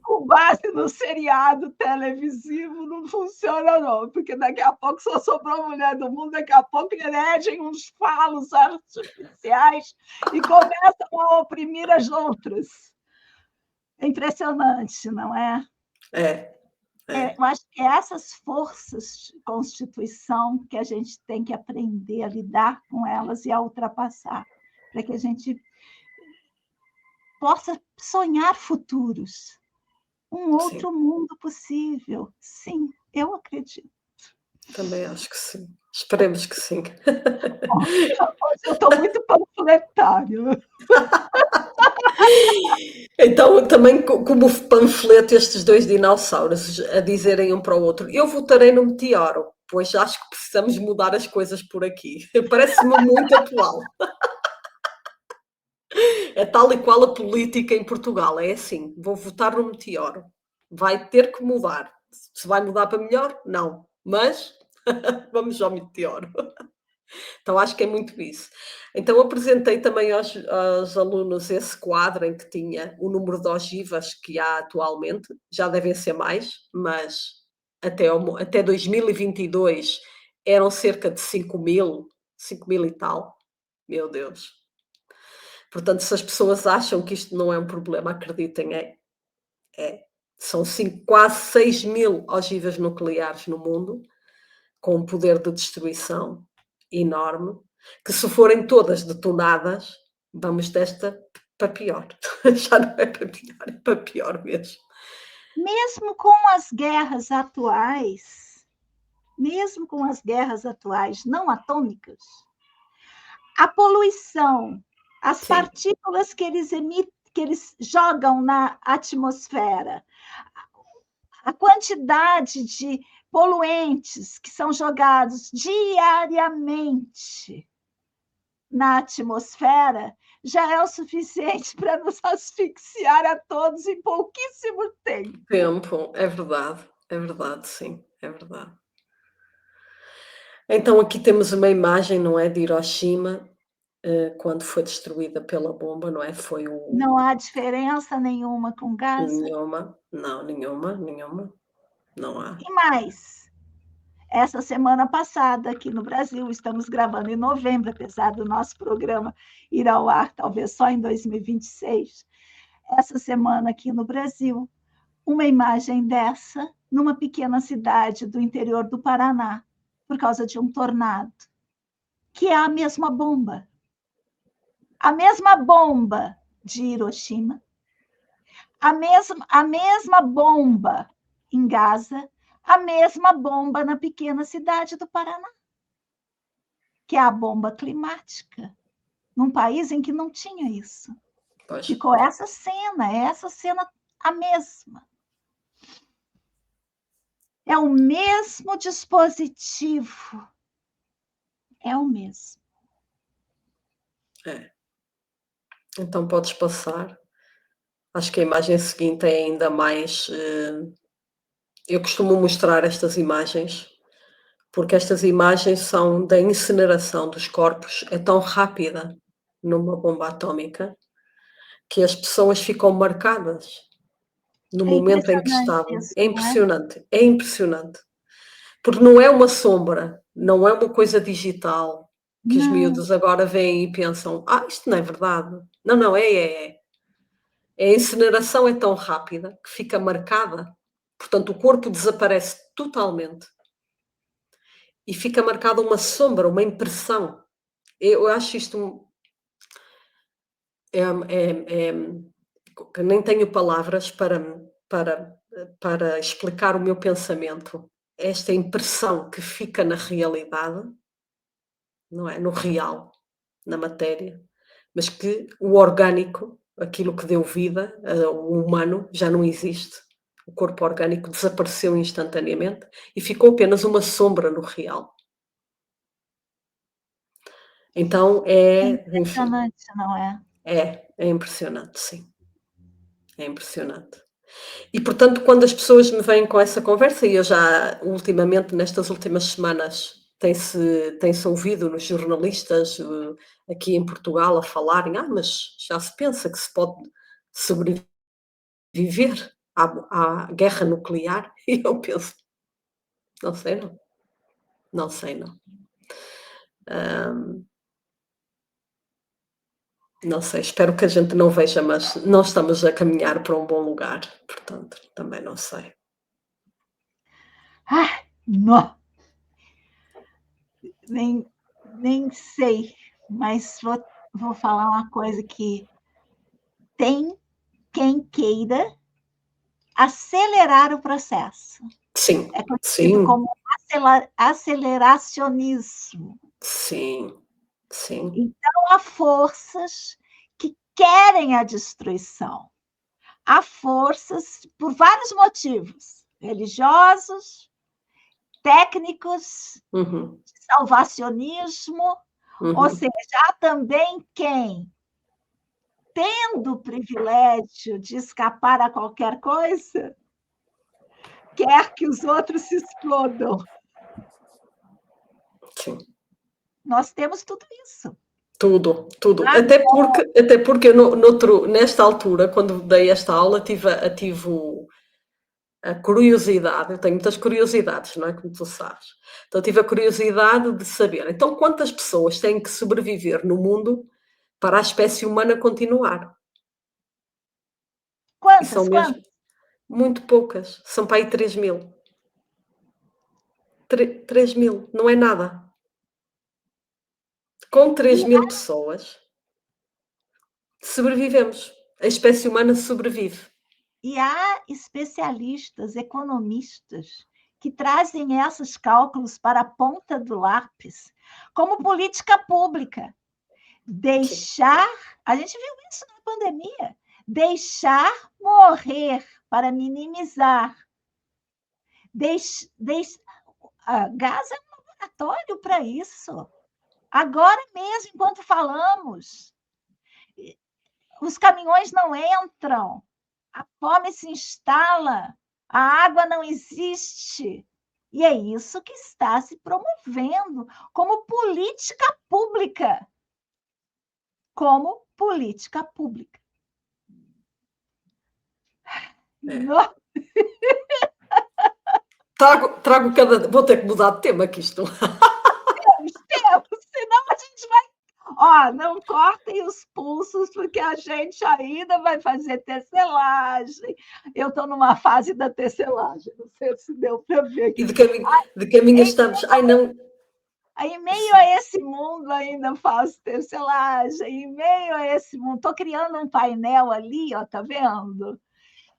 com base no seriado televisivo não funciona não, porque daqui a pouco só sobrou mulher do mundo, daqui a pouco elegem uns falos artificiais e começam a oprimir as outras. É impressionante, não é? Eu acho que essas forças de constituição que a gente tem que aprender a lidar com elas e a ultrapassar, para que a gente possa sonhar futuros, um outro mundo possível. Sim, eu acredito. Também acho que sim. Esperemos que sim. Hoje eu estou muito panfletária. Então, também como panfleto, estes dois dinossauros a dizerem um para o outro: eu votarei no meteoro, pois acho que precisamos mudar as coisas por aqui. Parece-me muito atual. É tal e qual a política em Portugal. É assim: vou votar no meteoro. Vai ter que mudar. Se vai mudar para melhor, não. Mas vamos ao meteoro. Então acho que é muito isso. Então apresentei também aos alunos esse quadro em que tinha o número de ogivas que há atualmente, já devem ser mais, mas até 2022 eram cerca de 5.000 e tal. Meu Deus. Portanto, se as pessoas acham que isto não é um problema, acreditem, é. São quase 6.000 ogivas nucleares no mundo, com um poder de destruição enorme, que se forem todas detonadas, vamos desta para pior. Já não é para pior, é para pior mesmo. Mesmo com as guerras atuais, não atômicas, a poluição, as Sim. partículas que eles emitem, que eles jogam na atmosfera, a quantidade de poluentes que são jogados diariamente na atmosfera já é o suficiente para nos asfixiar a todos em pouquíssimo tempo. É verdade, sim, é verdade. Então aqui temos uma imagem, não é, de Hiroshima, quando foi destruída pela bomba, não é? Foi o Não há diferença nenhuma com Gaza. Nenhuma, não, nenhuma, não há. E mais, essa semana passada, aqui no Brasil, estamos gravando em novembro, apesar do nosso programa ir ao ar talvez só em 2026. Essa semana aqui no Brasil, uma imagem dessa numa pequena cidade do interior do Paraná, por causa de um tornado, que é a mesma bomba. A mesma bomba de Hiroshima, a mesma bomba em Gaza, a mesma bomba na pequena cidade do Paraná, que é a bomba climática, num país em que não tinha isso. Pois. Ficou essa cena a mesma. É o mesmo dispositivo. É o mesmo. É. Então podes passar. Acho que a imagem seguinte é ainda mais. Eu costumo mostrar estas imagens, porque estas imagens são da incineração dos corpos, é tão rápida numa bomba atómica que as pessoas ficam marcadas no momento em que estavam. Isso, É impressionante, é impressionante. Porque não é uma sombra, não é uma coisa digital que os miúdos agora veem e pensam: isto não é verdade. Não, é. A incineração é tão rápida que fica marcada. Portanto, o corpo desaparece totalmente e fica marcada uma sombra, uma impressão. Eu acho isto que nem tenho palavras para explicar o meu pensamento. Esta impressão que fica na realidade, não é? No real, na matéria, mas que o orgânico, aquilo que deu vida, o humano, já não existe. O corpo orgânico desapareceu instantaneamente e ficou apenas uma sombra no real. Então é impressionante, não é? É impressionante, sim. É impressionante. E, portanto, quando as pessoas me vêm com essa conversa, e eu já ultimamente, nestas últimas semanas, tem-se ouvido nos jornalistas aqui em Portugal a falarem: mas já se pensa que se pode sobreviver à guerra nuclear? E eu penso: não sei não. Não sei não. Não sei, espero que a gente não veja, mas não estamos a caminhar para um bom lugar, portanto, também não sei. Não. Nem sei, mas vou falar uma coisa que tem quem queira acelerar o processo. Sim, É conhecido sim, como aceleracionismo. sim, sim. Então, há forças que querem a destruição. Há forças por vários motivos, religiosos, técnicos, Uhum, salvacionismo, ou uhum. seja, há também quem, tendo o privilégio de escapar a qualquer coisa, quer que os outros se explodam. Sim. Nós temos tudo isso. Tudo, tudo. Agora, Até porque eu nesta altura, quando dei esta aula, tive a curiosidade, eu tenho muitas curiosidades, não é? Como tu sabes. Então tive a curiosidade de saber, então, quantas pessoas têm que sobreviver no mundo para a espécie humana continuar? E são quantas? mesmo muito poucas, são para aí 3.000. 3.000, não é nada. Com 3.000 pessoas, sobrevivemos. A espécie humana sobrevive. E há especialistas, economistas, que trazem esses cálculos para a ponta do lápis, como política pública. Deixar, a gente viu isso na pandemia, deixar morrer para minimizar. Gaza é um laboratório para isso. Agora mesmo, enquanto falamos, os caminhões não entram, a fome se instala, a água não existe. E é isso que está se promovendo como política pública. Como política pública. É. Vou ter que mudar de tema que isto. Senão a gente vai. Não cortem os pulsos, porque a gente ainda vai fazer tecelagem. Eu estou numa fase da tecelagem, não sei se deu para ver aqui. E de caminho estamos. Ai, não. Em meio a esse mundo ainda faço tecelagem, em meio a esse mundo. Estou criando um painel ali, ó, tá vendo?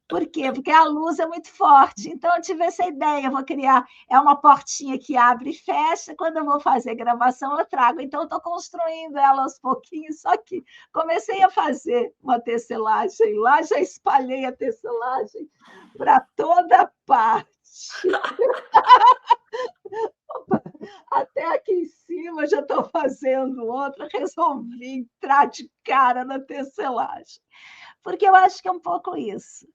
Por quê? Porque a luz é muito forte. Então, eu tive essa ideia, eu vou criar, é uma portinha que abre e fecha, quando eu vou fazer gravação, eu trago. Então, eu estou construindo ela aos pouquinhos, só que comecei a fazer uma tecelagem lá, já espalhei a tecelagem para toda parte. Até aqui em cima já estou fazendo outra, resolvi entrar de cara na tecelagem. Porque eu acho que é um pouco isso.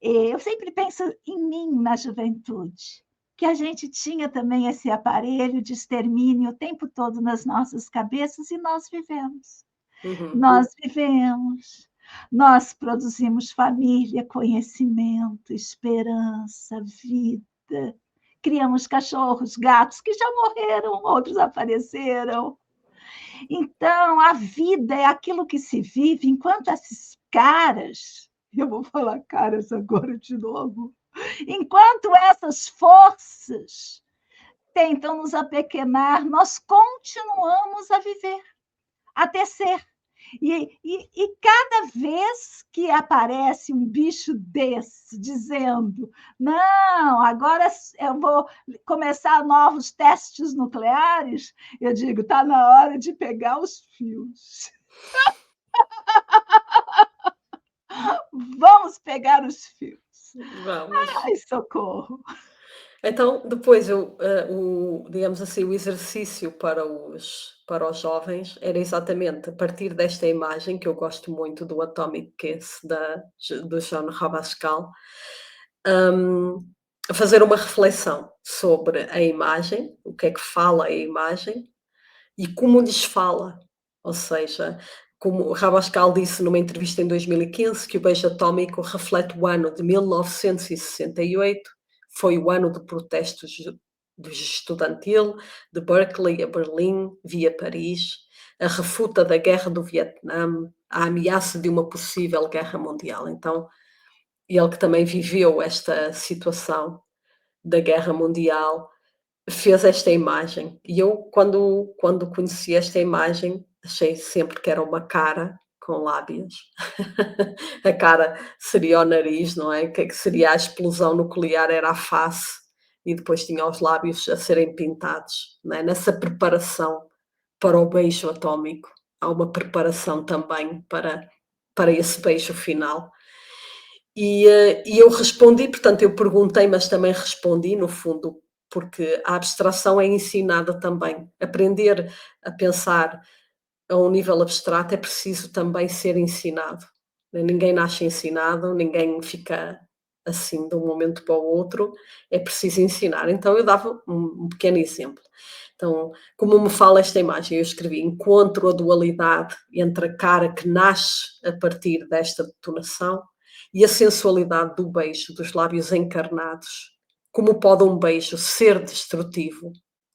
Eu sempre penso em mim na juventude, que a gente tinha também esse aparelho de extermínio o tempo todo nas nossas cabeças e nós vivemos. Uhum. Nós vivemos. Nós produzimos família, conhecimento, esperança, vida. Criamos cachorros, gatos que já morreram, outros apareceram. Então, a vida é aquilo que se vive enquanto esses caras, eu vou falar caras agora de novo, enquanto essas forças tentam nos apequenar, nós continuamos a viver, a tecer. E cada vez que aparece um bicho desse dizendo: não, agora eu vou começar novos testes nucleares, eu digo: está na hora de pegar os fios. Vamos pegar os fios. Vamos. Ai, socorro. Então, depois digamos assim, o exercício para os jovens era exatamente a partir desta imagem, que eu gosto muito do Atomic Kiss do John Rabascal, hum, fazer uma reflexão sobre a imagem, o que é que fala a imagem e como lhes fala. Ou seja, como o Rabascal disse numa entrevista em 2015, que o beijo atómico reflete o ano de 1968, foi o ano de protestos do estudantil, de Berkeley a Berlim, via Paris, a refuta da guerra do Vietnã, a ameaça de uma possível guerra mundial. Então, ele que também viveu esta situação da guerra mundial, fez esta imagem. E eu, quando conheci esta imagem, achei sempre que era uma cara com lábios. A cara seria o nariz, não é? Que seria a explosão nuclear, era a face, e depois tinha os lábios a serem pintados, não é? Nessa preparação para o beijo atómico. Há uma preparação também para esse beijo final. E eu respondi, portanto, eu perguntei, mas também respondi, no fundo, porque a abstração é ensinada também. Aprender a pensar a um nível abstrato é preciso também ser ensinado. Ninguém nasce ensinado, ninguém fica assim de um momento para o outro, é preciso ensinar. Então eu dava um pequeno exemplo. Então, como me fala esta imagem, eu escrevi: encontro a dualidade entre a cara que nasce a partir desta detonação e a sensualidade do beijo, dos lábios encarnados. Como pode um beijo ser destrutivo?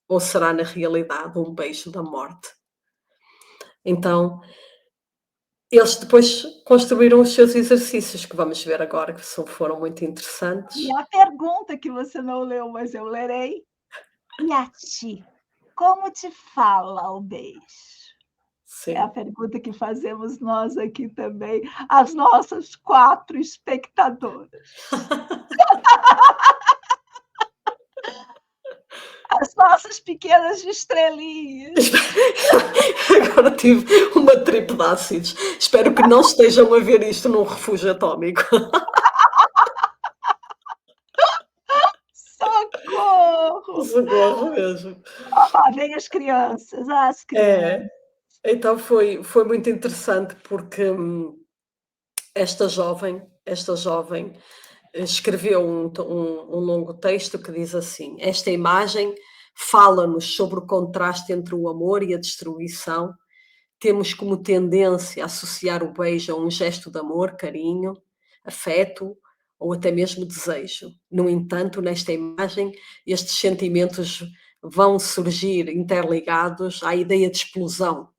Ou será, na realidade, um beijo da morte? Então, eles depois construíram os seus exercícios, que vamos ver agora, que foram muito interessantes. E a pergunta que você não leu, mas eu lerei. E a ti, como te fala o beijo? É a Sim. pergunta que fazemos nós aqui também, as nossas 4 espectadoras. As nossas pequenas estrelinhas. Agora tive uma tripe de ácidos. Espero que não estejam a ver isto num refúgio atómico. Socorro! Socorro mesmo. Ah, vem as crianças, as crianças. É, então foi muito interessante porque esta jovem escreveu um longo texto que diz assim: esta imagem fala-nos sobre o contraste entre o amor e a destruição. Temos como tendência a associar o beijo a um gesto de amor, carinho, afeto ou até mesmo desejo. No entanto, nesta imagem, estes sentimentos vão surgir interligados à ideia de explosão,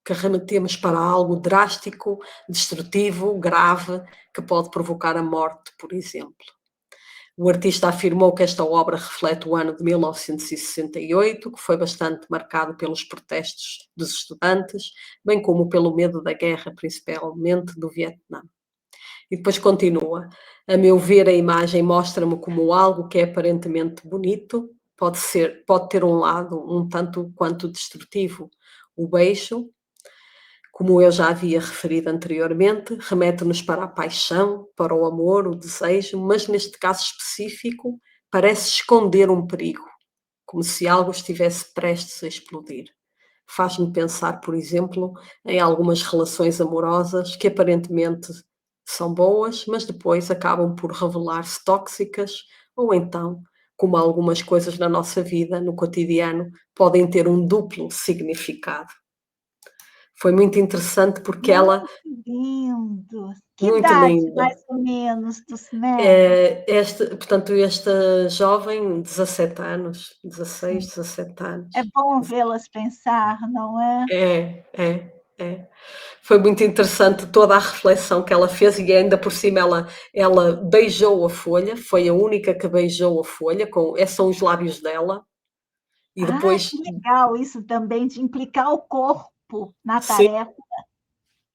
que remetemos para algo drástico, destrutivo, grave, que pode provocar a morte, por exemplo. O artista afirmou que esta obra reflete o ano de 1968, que foi bastante marcado pelos protestos dos estudantes, bem como pelo medo da guerra, principalmente do Vietnã. E depois continua: a meu ver, a imagem mostra-me como algo que é aparentemente bonito, pode ter um lado um tanto quanto destrutivo. O beijo, como eu já havia referido anteriormente, remete-nos para a paixão, para o amor, o desejo, mas neste caso específico parece esconder um perigo, como se algo estivesse prestes a explodir. Faz-me pensar, por exemplo, em algumas relações amorosas que aparentemente são boas, mas depois acabam por revelar-se tóxicas, ou então, como algumas coisas na nossa vida, no cotidiano, podem ter um duplo significado. Foi muito interessante porque ela Muito lindo. Que muito idade, linda. mais ou menos, dos netos? Esta jovem, 17 anos, 16, 17 É anos. bom vê-las pensar, não é? É, é, é. Foi muito interessante toda a reflexão que ela fez e ainda por cima ela beijou a folha, foi a única que beijou a folha, são os lábios dela, e Ah, depois que legal isso também de implicar o corpo na sim, tarefa.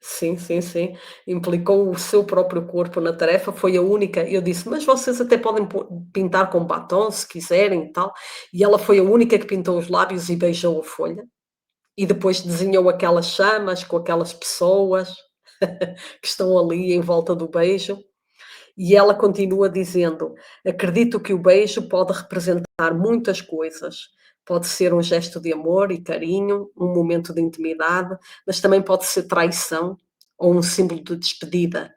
sim, sim, sim, implicou o seu próprio corpo na tarefa, foi a única. Eu disse: "Mas vocês até podem pintar com batom se quiserem e tal", e ela foi a única que pintou os lábios e beijou a folha, e depois desenhou aquelas chamas com aquelas pessoas que estão ali em volta do beijo. E ela continua dizendo: "Acredito que o beijo pode representar muitas coisas. Pode ser um gesto de amor e carinho, um momento de intimidade, mas também pode ser traição ou um símbolo de despedida.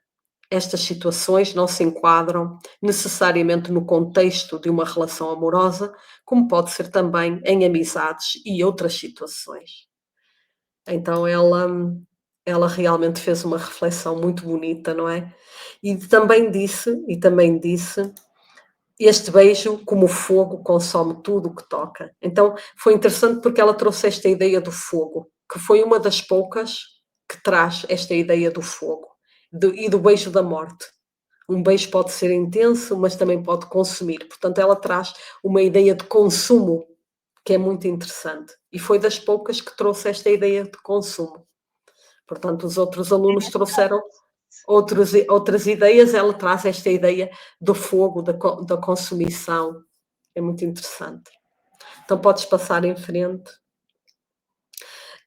Estas situações não se enquadram necessariamente no contexto de uma relação amorosa, como pode ser também em amizades e outras situações." Então ela realmente fez uma reflexão muito bonita, não é? E também disse: "Este beijo, como fogo, consome tudo o que toca." Então foi interessante porque ela trouxe esta ideia do fogo, que foi uma das poucas que traz esta ideia do fogo e do beijo da morte. Um beijo pode ser intenso, mas também pode consumir. Portanto, ela traz uma ideia de consumo que é muito interessante. E foi das poucas que trouxe esta ideia de consumo. Portanto, os outros alunos trouxeram outras ideias, ela traz esta ideia do fogo, da consumição. É muito interessante. Então podes passar em frente.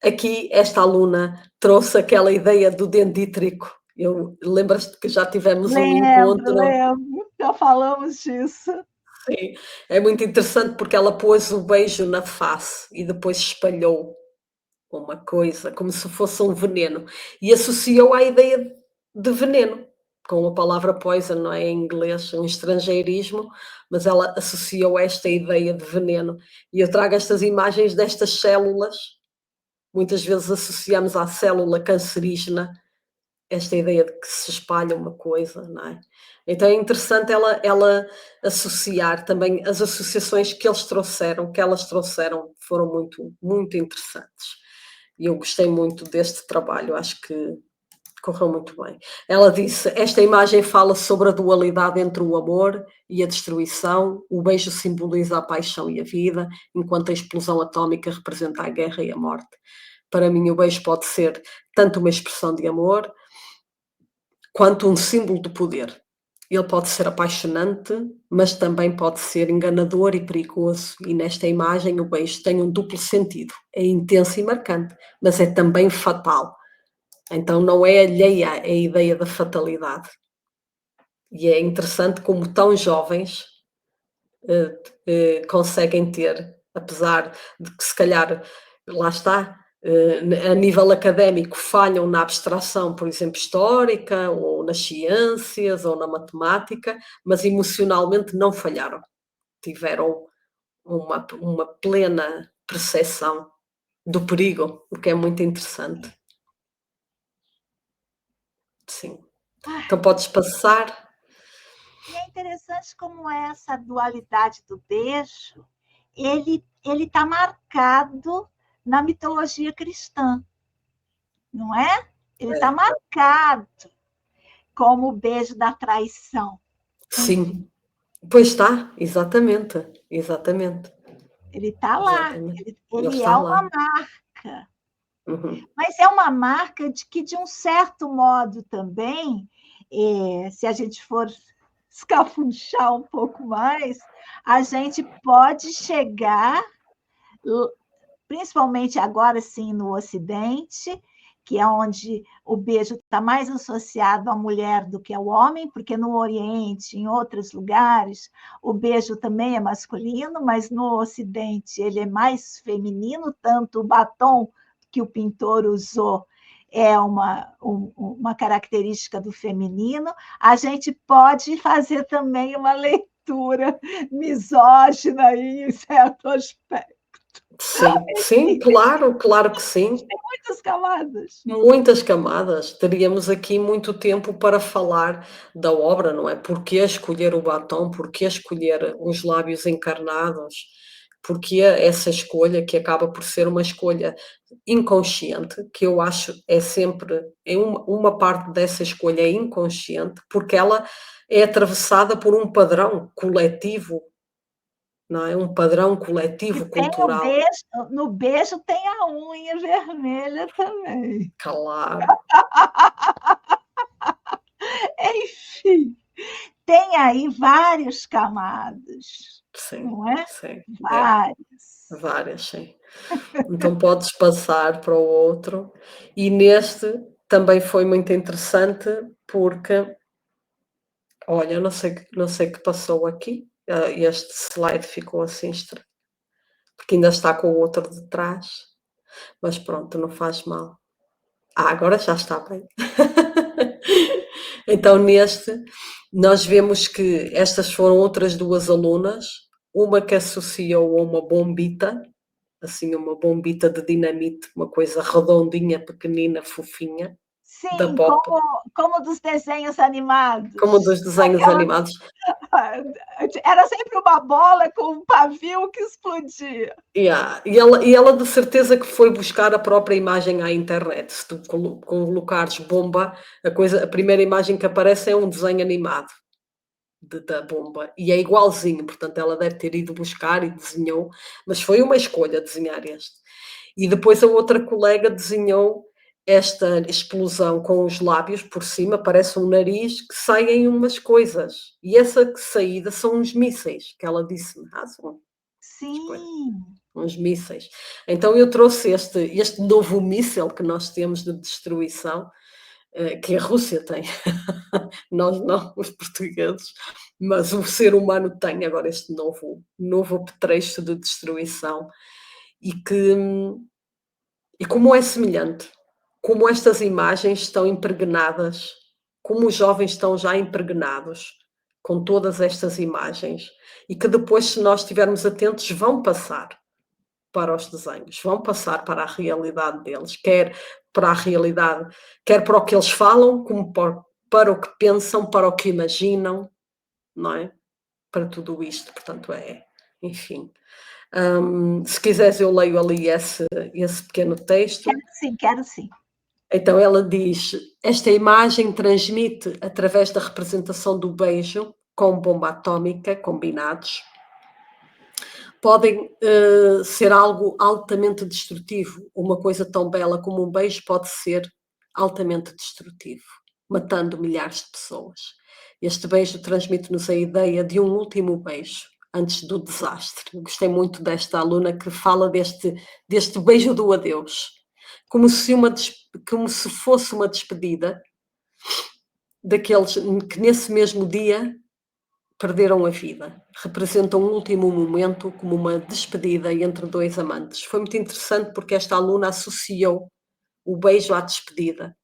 Aqui esta aluna trouxe aquela ideia do dendrítico. Lembras-te que já tivemos um Lembro, encontro? lembro, já falamos disso. Sim, é muito interessante porque ela pôs o beijo na face e depois espalhou uma coisa, como se fosse um veneno, e associou à ideia de veneno, com a palavra poison, não é, em inglês, um estrangeirismo, mas ela associou esta ideia de veneno. E eu trago estas imagens destas células, muitas vezes associamos à célula cancerígena esta ideia de que se espalha uma coisa, não é? Então é interessante ela associar também as associações que elas trouxeram, foram muito, muito interessantes. E eu gostei muito deste trabalho, acho que correu muito bem. Ela disse: "Esta imagem fala sobre a dualidade entre o amor e a destruição. O beijo simboliza a paixão e a vida, enquanto a explosão atómica representa a guerra e a morte. Para mim, o beijo pode ser tanto uma expressão de amor quanto um símbolo de poder. Ele pode ser apaixonante, mas também pode ser enganador e perigoso. E nesta imagem, o beijo tem um duplo sentido. É intenso e marcante, mas é também fatal. Então não é alheia à ideia da fatalidade." E é interessante como tão jovens conseguem ter, apesar de que se calhar, lá está, a nível académico falham na abstração, por exemplo, histórica, ou nas ciências, ou na matemática, mas emocionalmente não falharam. Tiveram uma plena percepção do perigo, o que é muito interessante. Sim. Ah, Então podes passar. e é interessante como essa dualidade do beijo, ele está marcado na mitologia cristã, não é? Ele está É, marcado como o beijo da traição. sim, pois está, exatamente, exatamente, Ele está lá, exatamente. Ele ele está é lá. uma marca, Uhum. mas é uma marca de que, de um certo modo também, se a gente for escafunchar um pouco mais, a gente pode chegar, principalmente agora sim no Ocidente, que é onde o beijo está mais associado à mulher do que ao homem, porque no Oriente, em outros lugares, o beijo também é masculino, mas no Ocidente ele é mais feminino, tanto o batom que o pintor usou é uma característica do feminino. A gente pode fazer também uma leitura misógina em certo aspecto. Sim, sim, claro, claro que sim. Tem muitas camadas. Muitas camadas. Teríamos aqui muito tempo para falar da obra, não é? Porquê escolher o batom, porquê escolher os lábios encarnados, porquê essa escolha que acaba por ser uma escolha inconsciente, que eu acho é sempre uma parte dessa escolha é inconsciente, porque ela é atravessada por um padrão coletivo, não é? Um padrão E coletivo tem o cultural. beijo, no beijo tem a unha vermelha também. Claro, Enfim, tem aí várias camadas, sim, não é? sim, é. Várias. Várias, sim. Então podes passar para o outro. E neste também foi muito interessante porque, olha, eu não sei o que passou aqui. Este slide ficou assim estranho, porque ainda está com o outro de trás, mas pronto, não faz mal. Agora já está bem. Então neste, nós vemos que estas foram outras duas alunas, uma que associou a uma bombita, assim, uma bombita de dinamite, uma coisa redondinha, pequenina, fofinha, da Sim, Pop, como dos desenhos como animados. dos desenhos Aquela animados. era sempre uma bola com um pavio que explodia. Yeah. E ela de certeza que foi buscar a própria imagem à internet. Se tu colocares bomba, a primeira imagem que aparece é um desenho animado da bomba. E é igualzinho, portanto ela deve ter ido buscar e desenhou, mas foi uma escolha desenhar este. E depois a outra colega desenhou esta explosão com os lábios por cima, parece um nariz que saem umas coisas. E essa saída são uns mísseis, que ela disse-me. São umas coisas, Sim, uns mísseis. Então eu trouxe este novo míssil que nós temos de destruição, que a Rússia tem. Nós não, os portugueses, mas o ser humano tem agora este novo apetrecho de destruição e que e como é semelhante, como estas imagens estão impregnadas, como os jovens estão já impregnados com todas estas imagens e que depois, se nós estivermos atentos, vão passar para os desenhos, vão passar para a realidade deles, quer para a realidade, quer para o que eles falam, como para o que pensam, para o que imaginam, não é? Para tudo isto, portanto, enfim. Se quiseres, eu leio ali esse pequeno texto. quero sim, quero sim. Então ela diz: esta imagem transmite, através da representação do beijo com bomba atómica combinados, podem ser algo altamente destrutivo. Uma coisa tão bela como um beijo pode ser altamente destrutivo, matando milhares de pessoas. Este beijo transmite-nos a ideia de um último beijo antes do desastre. Gostei muito desta aluna que fala deste beijo do adeus, como se fosse uma despedida daqueles que nesse mesmo dia perderam a vida. Representa um último momento como uma despedida entre dois amantes. Foi muito interessante porque esta aluna associou o beijo à despedida.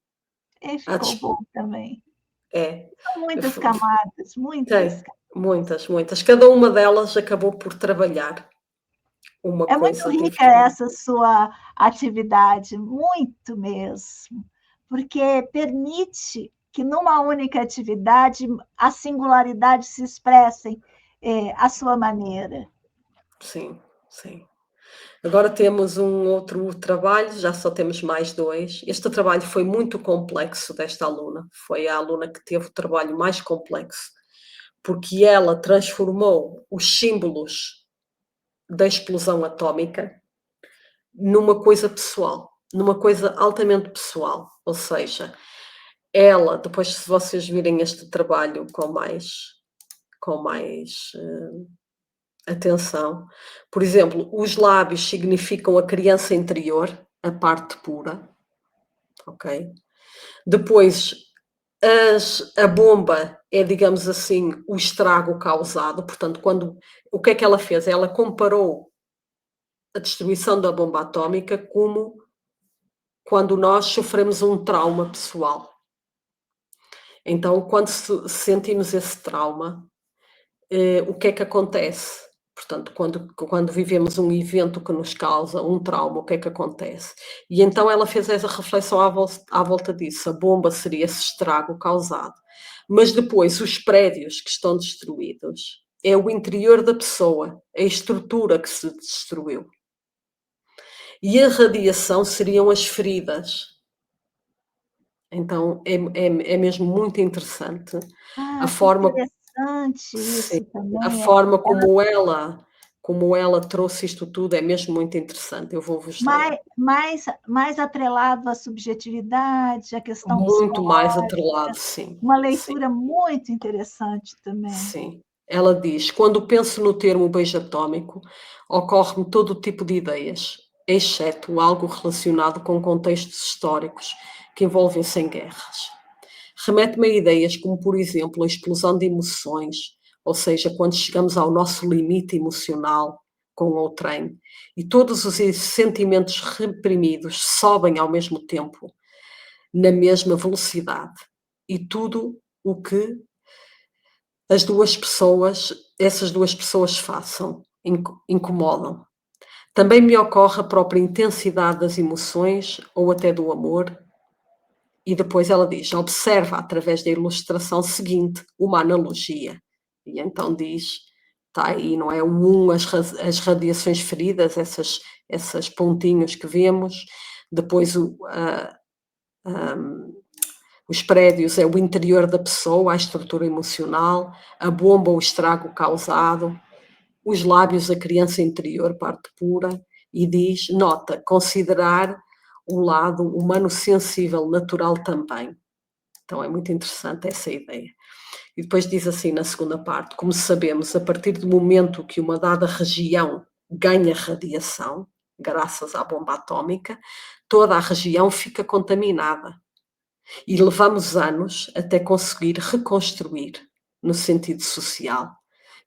E À ficou bom também. É. São muitas F- camadas, muitas. Tem muitas, muitas. Cada uma delas acabou por trabalhar uma É muito coisa rica diferente. essa sua atividade, muito mesmo, porque permite que numa única atividade as singularidades se expressem à sua maneira. Sim, sim. Agora temos um outro trabalho, já só temos mais dois. Este trabalho foi muito complexo desta aluna. Foi a aluna que teve o trabalho mais complexo, porque ela transformou os símbolos da explosão atómica numa coisa pessoal, numa coisa altamente pessoal. Ou seja, ela, depois se vocês virem este trabalho com mais atenção, por exemplo, os lábios significam a criança interior, a parte pura, ok? Depois, a bomba é, digamos assim, o estrago causado, portanto, o que é que ela fez? Ela comparou a destruição da bomba atómica como quando nós sofremos um trauma pessoal. Então, quando sentimos esse trauma, o que é que acontece? Portanto, quando vivemos um evento que nos causa um trauma, o que é que acontece? E então ela fez essa reflexão à volta disso. A bomba seria esse estrago causado. Mas depois, os prédios que estão destruídos é o interior da pessoa, a estrutura que se destruiu. E a radiação seriam as feridas. Então, é mesmo muito interessante a Que forma. interessante Sim, isso a também. forma como ela trouxe isto tudo é mesmo muito interessante. Eu vou-vos ler. Mais atrelado à subjetividade, à questão Muito mais psicológica, atrelado, sim, uma sim, leitura muito interessante também. sim. Ela diz: "Quando penso no termo beijo atómico, ocorre-me todo o tipo de ideias, exceto algo relacionado com contextos históricos que envolvessem guerras. Remete-me a ideias como, por exemplo, a explosão de emoções, ou seja, quando chegamos ao nosso limite emocional com outrem, e todos os sentimentos reprimidos sobem ao mesmo tempo, na mesma velocidade. E tudo o que essas duas pessoas façam, incomodam. Também me ocorre a própria intensidade das emoções ou até do amor." E depois ela diz: "Observa através da ilustração seguinte uma analogia." E então diz, está aí, não é? As radiações feridas, essas pontinhos que vemos, depois os prédios é o interior da pessoa, a estrutura emocional, a bomba, o estrago causado, os lábios, a criança interior, parte pura, e diz, nota, considerar o lado humano sensível, natural também. Então é muito interessante essa ideia. E depois diz assim na segunda parte: como sabemos, a partir do momento que uma dada região ganha radiação, graças à bomba atómica, toda a região fica contaminada. E levamos anos até conseguir reconstruir, no sentido social.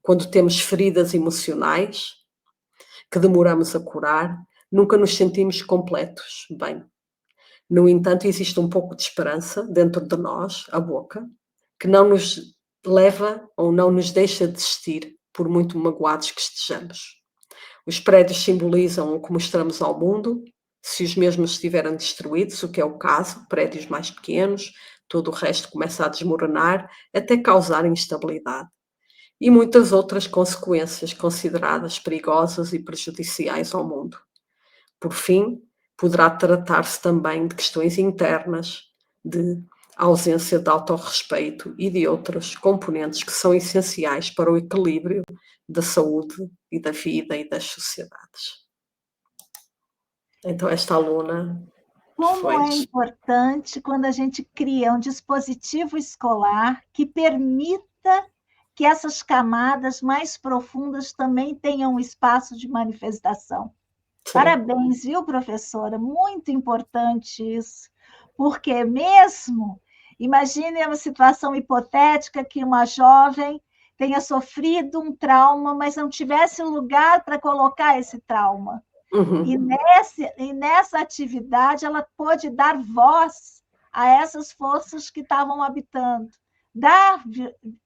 Quando temos feridas emocionais, que demoramos a curar, nunca nos sentimos completos. Bem, no entanto, existe um pouco de esperança dentro de nós, a boca, que não nos leva ou não nos deixa desistir, por muito magoados que estejamos. Os prédios simbolizam o que mostramos ao mundo. Se os mesmos estiverem destruídos, o que é o caso, prédios mais pequenos, todo o resto começa a desmoronar, até causar instabilidade. E muitas outras consequências consideradas perigosas e prejudiciais ao mundo. Por fim, poderá tratar-se também de questões internas, de ausência de autorrespeito e de outros componentes que são essenciais para o equilíbrio da saúde e da vida e das sociedades. Então esta aluna Como foi. é importante quando a gente cria um dispositivo escolar que permita que essas camadas mais profundas também tenham um espaço de manifestação. Sim. Parabéns, viu, professora? Muito importante isso, porque mesmo, imagine uma situação hipotética que uma jovem tenha sofrido um trauma, mas não tivesse lugar para colocar esse trauma. E Uhum. nessa atividade ela pôde dar voz a essas forças que estavam habitando, dar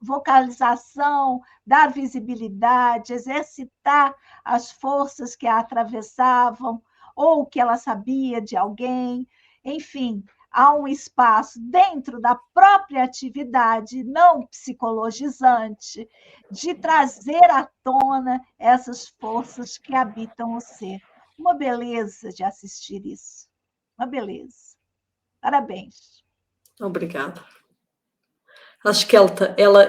vocalização, dar visibilidade, exercitar as forças que a atravessavam, ou que ela sabia de alguém, enfim, há um espaço dentro da própria atividade, não psicologizante, de trazer à tona essas forças que habitam o ser. Uma beleza de assistir isso. Uma beleza. Parabéns. Obrigada. Acho que ela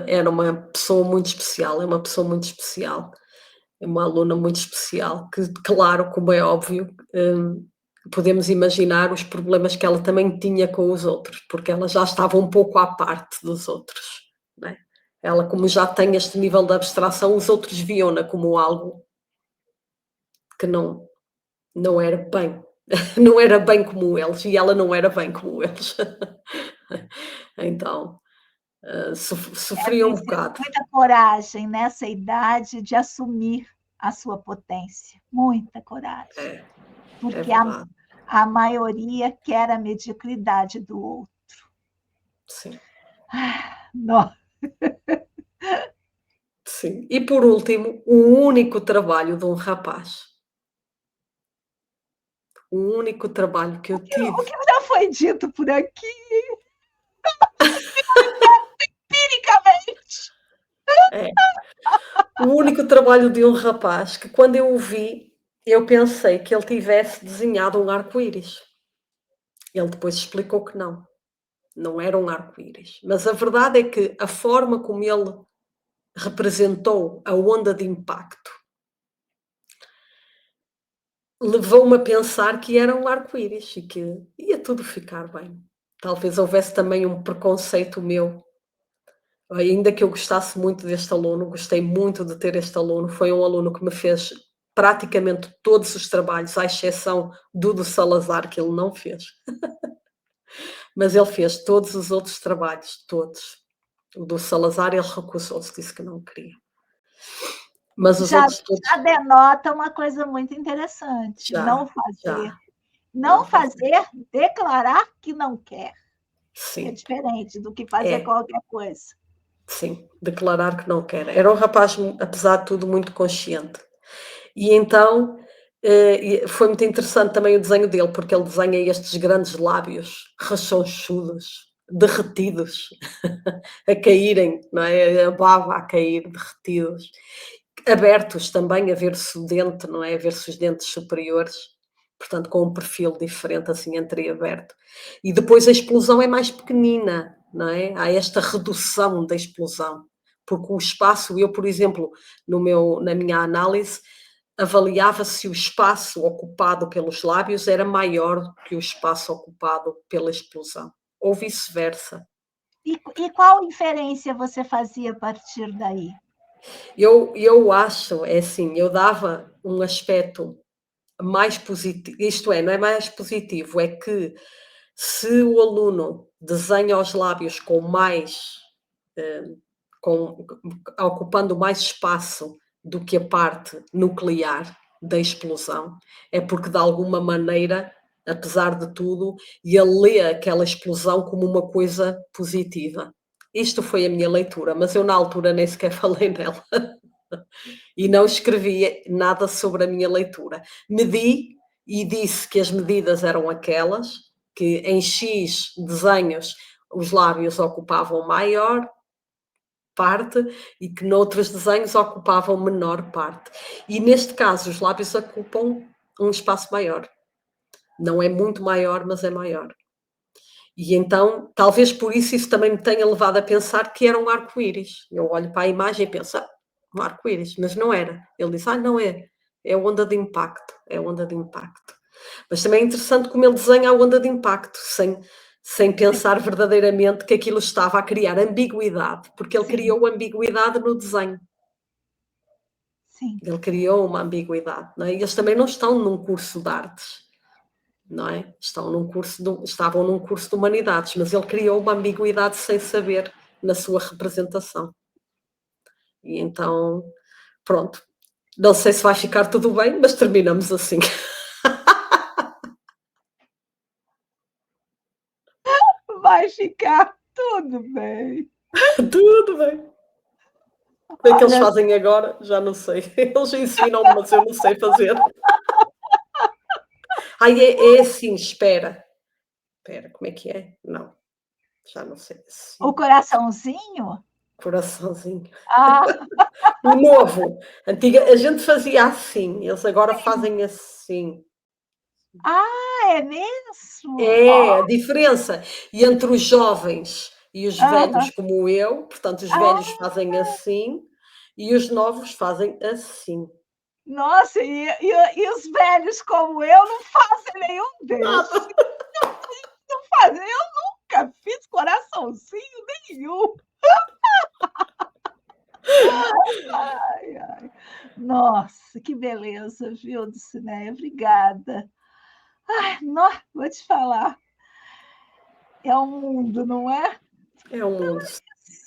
era uma pessoa muito especial, é uma pessoa muito especial, é uma aluna muito especial, que, claro, como é óbvio, podemos imaginar os problemas que ela também tinha com os outros, porque ela já estava um pouco à parte dos outros, não é? Ela, como já tem este nível de abstração, os outros viam-na como algo que não era bem, não era bem como eles, e ela não era bem como eles. Então, É sofria um preciso bocado. muita coragem nessa idade de assumir a sua potência. Muita coragem. É, é Porque verdade, a maioria quer a mediocridade do outro. sim. Não. Sim. E por último, o único trabalho de um rapaz. O único trabalho que eu O tive. que já foi dito por aqui, empiricamente. É. O único trabalho de um rapaz que quando eu o vi, eu pensei que ele tivesse desenhado um arco-íris. Ele depois explicou que não, não era um arco-íris. Mas a verdade é que a forma como ele representou a onda de impacto levou-me a pensar que era um arco-íris e que ia tudo ficar bem. Talvez houvesse também um preconceito meu. Ainda que eu gostasse muito deste aluno, gostei muito de ter este aluno, foi um aluno que me fez praticamente todos os trabalhos, à exceção do Salazar, que ele não fez. Mas ele fez todos os outros trabalhos, todos. O do Salazar ele recusou-se, disse que não queria. Mas os Já, outros todos já denota uma coisa muito interessante. já, já, Não não fazem. fazer, declarar que não quer. Que é Sim, diferente do que fazer é, qualquer coisa. sim, declarar que não quer. Era um rapaz, apesar de tudo, muito consciente. E então, foi muito interessante também o desenho dele, porque ele desenha estes grandes lábios rechonchudos, derretidos, a caírem, não é? A bava a cair, derretidos, abertos também, a ver-se o dente, não é? A ver-se os dentes superiores, portanto, com um perfil diferente, assim, entreaberto. E depois a explosão é mais pequenina, não é? Há esta redução da explosão, porque o espaço, eu, por exemplo, na minha análise, avaliava se o espaço ocupado pelos lábios era maior do que o espaço ocupado pela explosão, ou vice-versa. E qual inferência você fazia a partir daí? Eu acho, é assim, eu dava um aspecto mais positivo, isto é, não é mais positivo, é que se o aluno desenha os lábios com mais, eh, com, ocupando mais espaço do que a parte nuclear da explosão, é porque de alguma maneira, apesar de tudo, ele lê aquela explosão como uma coisa positiva. Isto foi a minha leitura, mas eu na altura nem sequer falei nela e não escrevi nada sobre a minha leitura. Medi e disse que as medidas eram aquelas, que em X desenhos os lábios ocupavam maior parte e que noutros desenhos ocupavam menor parte. E neste caso os lábios ocupam um espaço maior. Não é muito maior, mas é maior. E então, talvez por isso também me tenha levado a pensar que era um arco-íris. Eu olho para a imagem e penso, um arco-íris, mas não era. Ele disse, não é, é onda de impacto, é onda de impacto. Mas também é interessante como ele desenha a onda de impacto, sem pensar verdadeiramente que aquilo estava a criar ambiguidade, porque ele Sim, criou ambiguidade no desenho. sim. Ele criou uma ambiguidade, não é? E eles também não estão num curso de artes, não é? Estavam num curso de humanidades, mas ele criou uma ambiguidade sem saber na sua representação. E então, pronto. Não sei se vai ficar tudo bem, mas terminamos assim. Vai ficar tudo bem. Tudo bem. O que é que eles Olha, fazem agora? Já não sei. Eles ensinam-me, mas eu não sei fazer. É assim, espera. Espera, como é que é? Não, já não sei. o Assim, coraçãozinho? coraçãozinho. Ah, O novo. A gente fazia assim, eles agora fazem assim. é mesmo? É a diferença entre os jovens e os velhos Aham. como eu, portanto, os velhos Ah, fazem assim e os novos fazem assim. nossa, e os velhos como eu não fazem nenhum desses. Nada. Não fazem, eu nunca fiz coraçãozinho nenhum. Ai, ai. Nossa, que beleza, viu, Dulcineia? Obrigada. Ai, vou te falar, é um mundo, não é? É o mundo.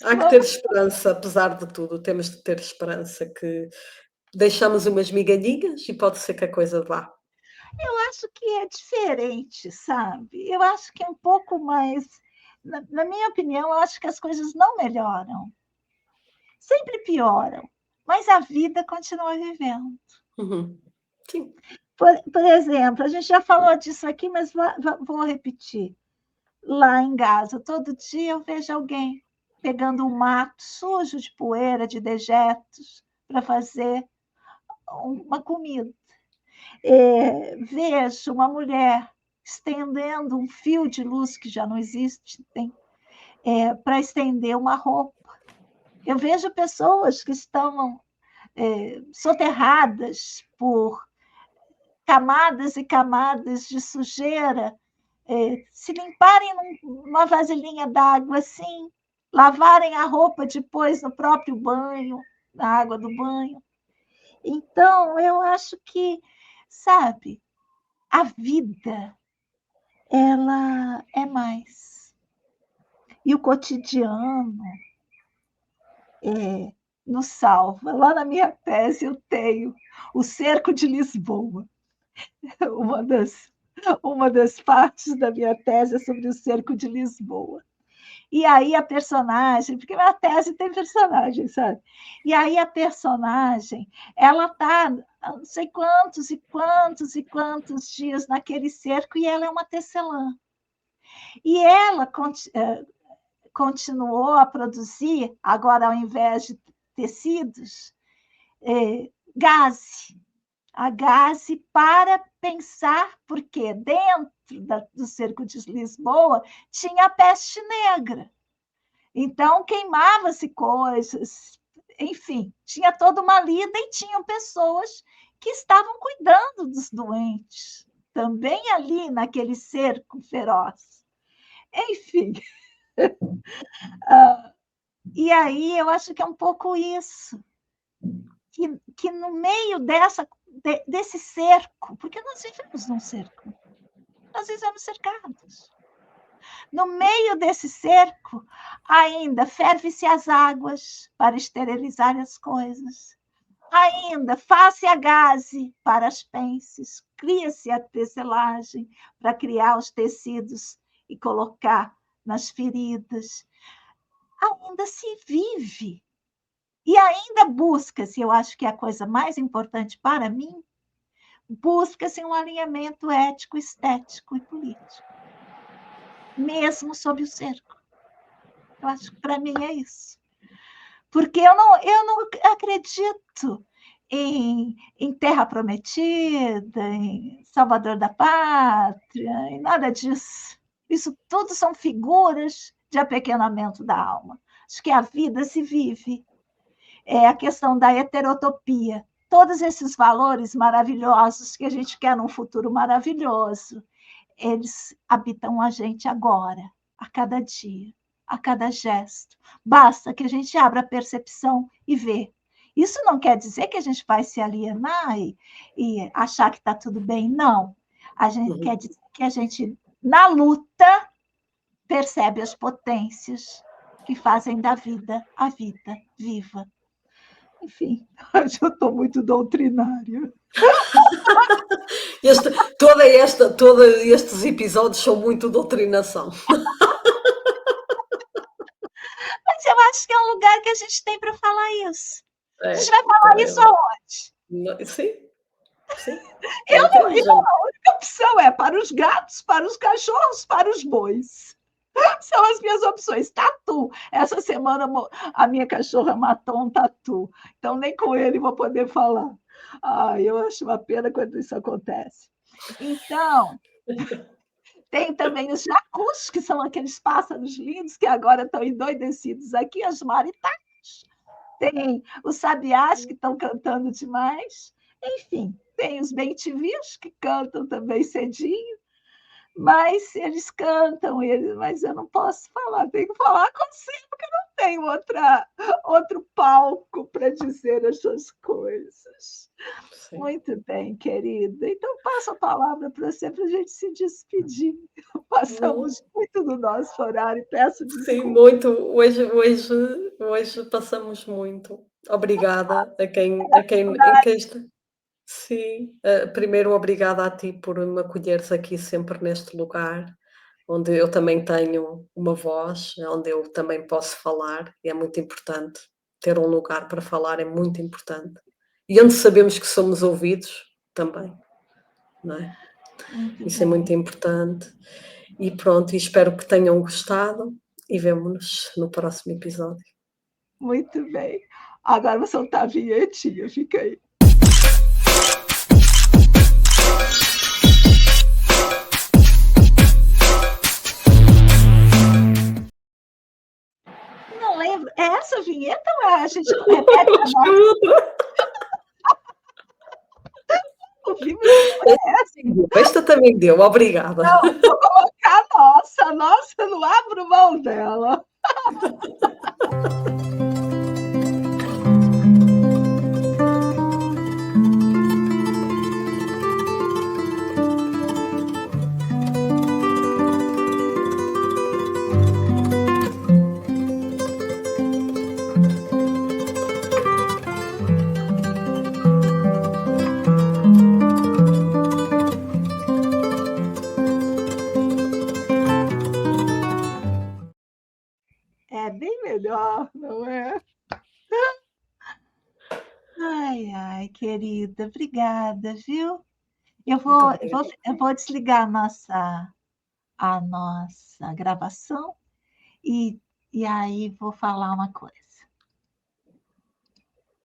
Há que ter Vamos, esperança, apesar de tudo, temos de ter esperança que deixamos umas migalhinhas e pode ser que a coisa vá. eu acho que é diferente, sabe? Eu acho que é um pouco mais, na minha opinião, eu acho que as coisas não melhoram, sempre pioram. mas a vida continua vivendo. Uhum. Sim. Por exemplo, a gente já falou disso aqui, mas vou repetir. Lá em Gaza, todo dia eu vejo alguém pegando um mato sujo de poeira, de dejetos, para fazer uma comida. Vejo uma mulher estendendo um fio de luz que já não existe, para estender uma roupa. Eu vejo pessoas que estão soterradas por camadas e camadas de sujeira, se limparem numa vasilhinha d'água assim, lavarem a roupa depois no próprio banho, na água do banho. Então, eu acho que, sabe, a vida, ela é mais. E o cotidiano nos salva. Lá na minha tese eu tenho o Cerco de Lisboa. Uma das partes da minha tese é sobre o Cerco de Lisboa. E aí a personagem, porque a tese tem personagem, sabe? E aí a personagem, ela está não sei quantos e quantos e quantos dias naquele cerco e ela é uma tecelã. E ela continuou a produzir, agora ao invés de tecidos, gaze. A gaze para pensar, porque dentro do cerco de Lisboa tinha a peste negra. Então, queimava-se coisas, enfim, tinha toda uma lida e tinham pessoas que estavam cuidando dos doentes, também ali naquele cerco feroz. Enfim, e aí eu acho que é um pouco isso, que no meio desse cerco, porque nós vivemos num cerco, nós vivemos cercados. No meio desse cerco, ainda ferve-se as águas para esterilizar as coisas. Ainda faz-se a gaze para as pences, cria-se a tecelagem para criar os tecidos e colocar nas feridas. Ainda se vive. E ainda busca-se, eu acho que é a coisa mais importante para mim, busca-se um alinhamento ético, estético e político, mesmo sob o cerco. Eu acho que para mim é isso. Porque eu não acredito em Terra Prometida, em Salvador da Pátria, em nada disso. Isso tudo são figuras de apequenamento da alma. Acho que a vida se vive. É a questão da heterotopia. Todos esses valores maravilhosos que a gente quer num futuro maravilhoso, eles habitam a gente agora, a cada dia, a cada gesto. Basta que a gente abra a percepção e vê. Isso não quer dizer que a gente vai se alienar e achar que está tudo bem, não. A gente quer dizer que a gente, na luta, percebe as potências que fazem da vida a vida viva. Enfim, hoje eu estou muito doutrinária. Todos estes episódios são muito doutrinação. Mas eu acho que é um lugar que a gente tem para falar isso. A gente vai falar isso aonde? Sim, sim. A única opção é para os gatos, para os cachorros, para os bois. São as minhas opções. Tatu. Essa semana a minha cachorra matou um tatu. Então, nem com ele vou poder falar. Eu acho uma pena quando isso acontece. Então, tem também os jacus, que são aqueles pássaros lindos que agora estão endoidecidos aqui, as maritas. Tem os sabiás que estão cantando demais. Enfim, tem os bem-te-vios que cantam também cedinho. Mas eles cantam, mas eu não posso falar, tenho que falar com você, porque não tenho outro palco para dizer essas coisas. Sim. Muito bem, querida. Então, passo a palavra para você para a gente se despedir. Passamos muito do nosso horário, peço desculpa. Sim, muito. Hoje passamos muito. Obrigada a quem está. Sim, primeiro obrigada a ti por me acolheres aqui sempre neste lugar, onde eu também tenho uma voz, onde eu também posso falar, e é muito importante. ter um lugar para falar é muito importante. E onde sabemos que somos ouvidos também, não é? Isso é muito importante. E pronto, e espero que tenham gostado e vemo-nos no próximo episódio. Muito bem. Agora vou soltar a vinhetinha, fica aí. Não lembro. É essa vinheta ou a gente repete a nossa? Esta também deu, obrigada. Não, vou colocar a nossa, não abro mão dela. É bem melhor, não é? Ai, querida, obrigada, viu? Eu vou desligar a nossa gravação e aí vou falar uma coisa.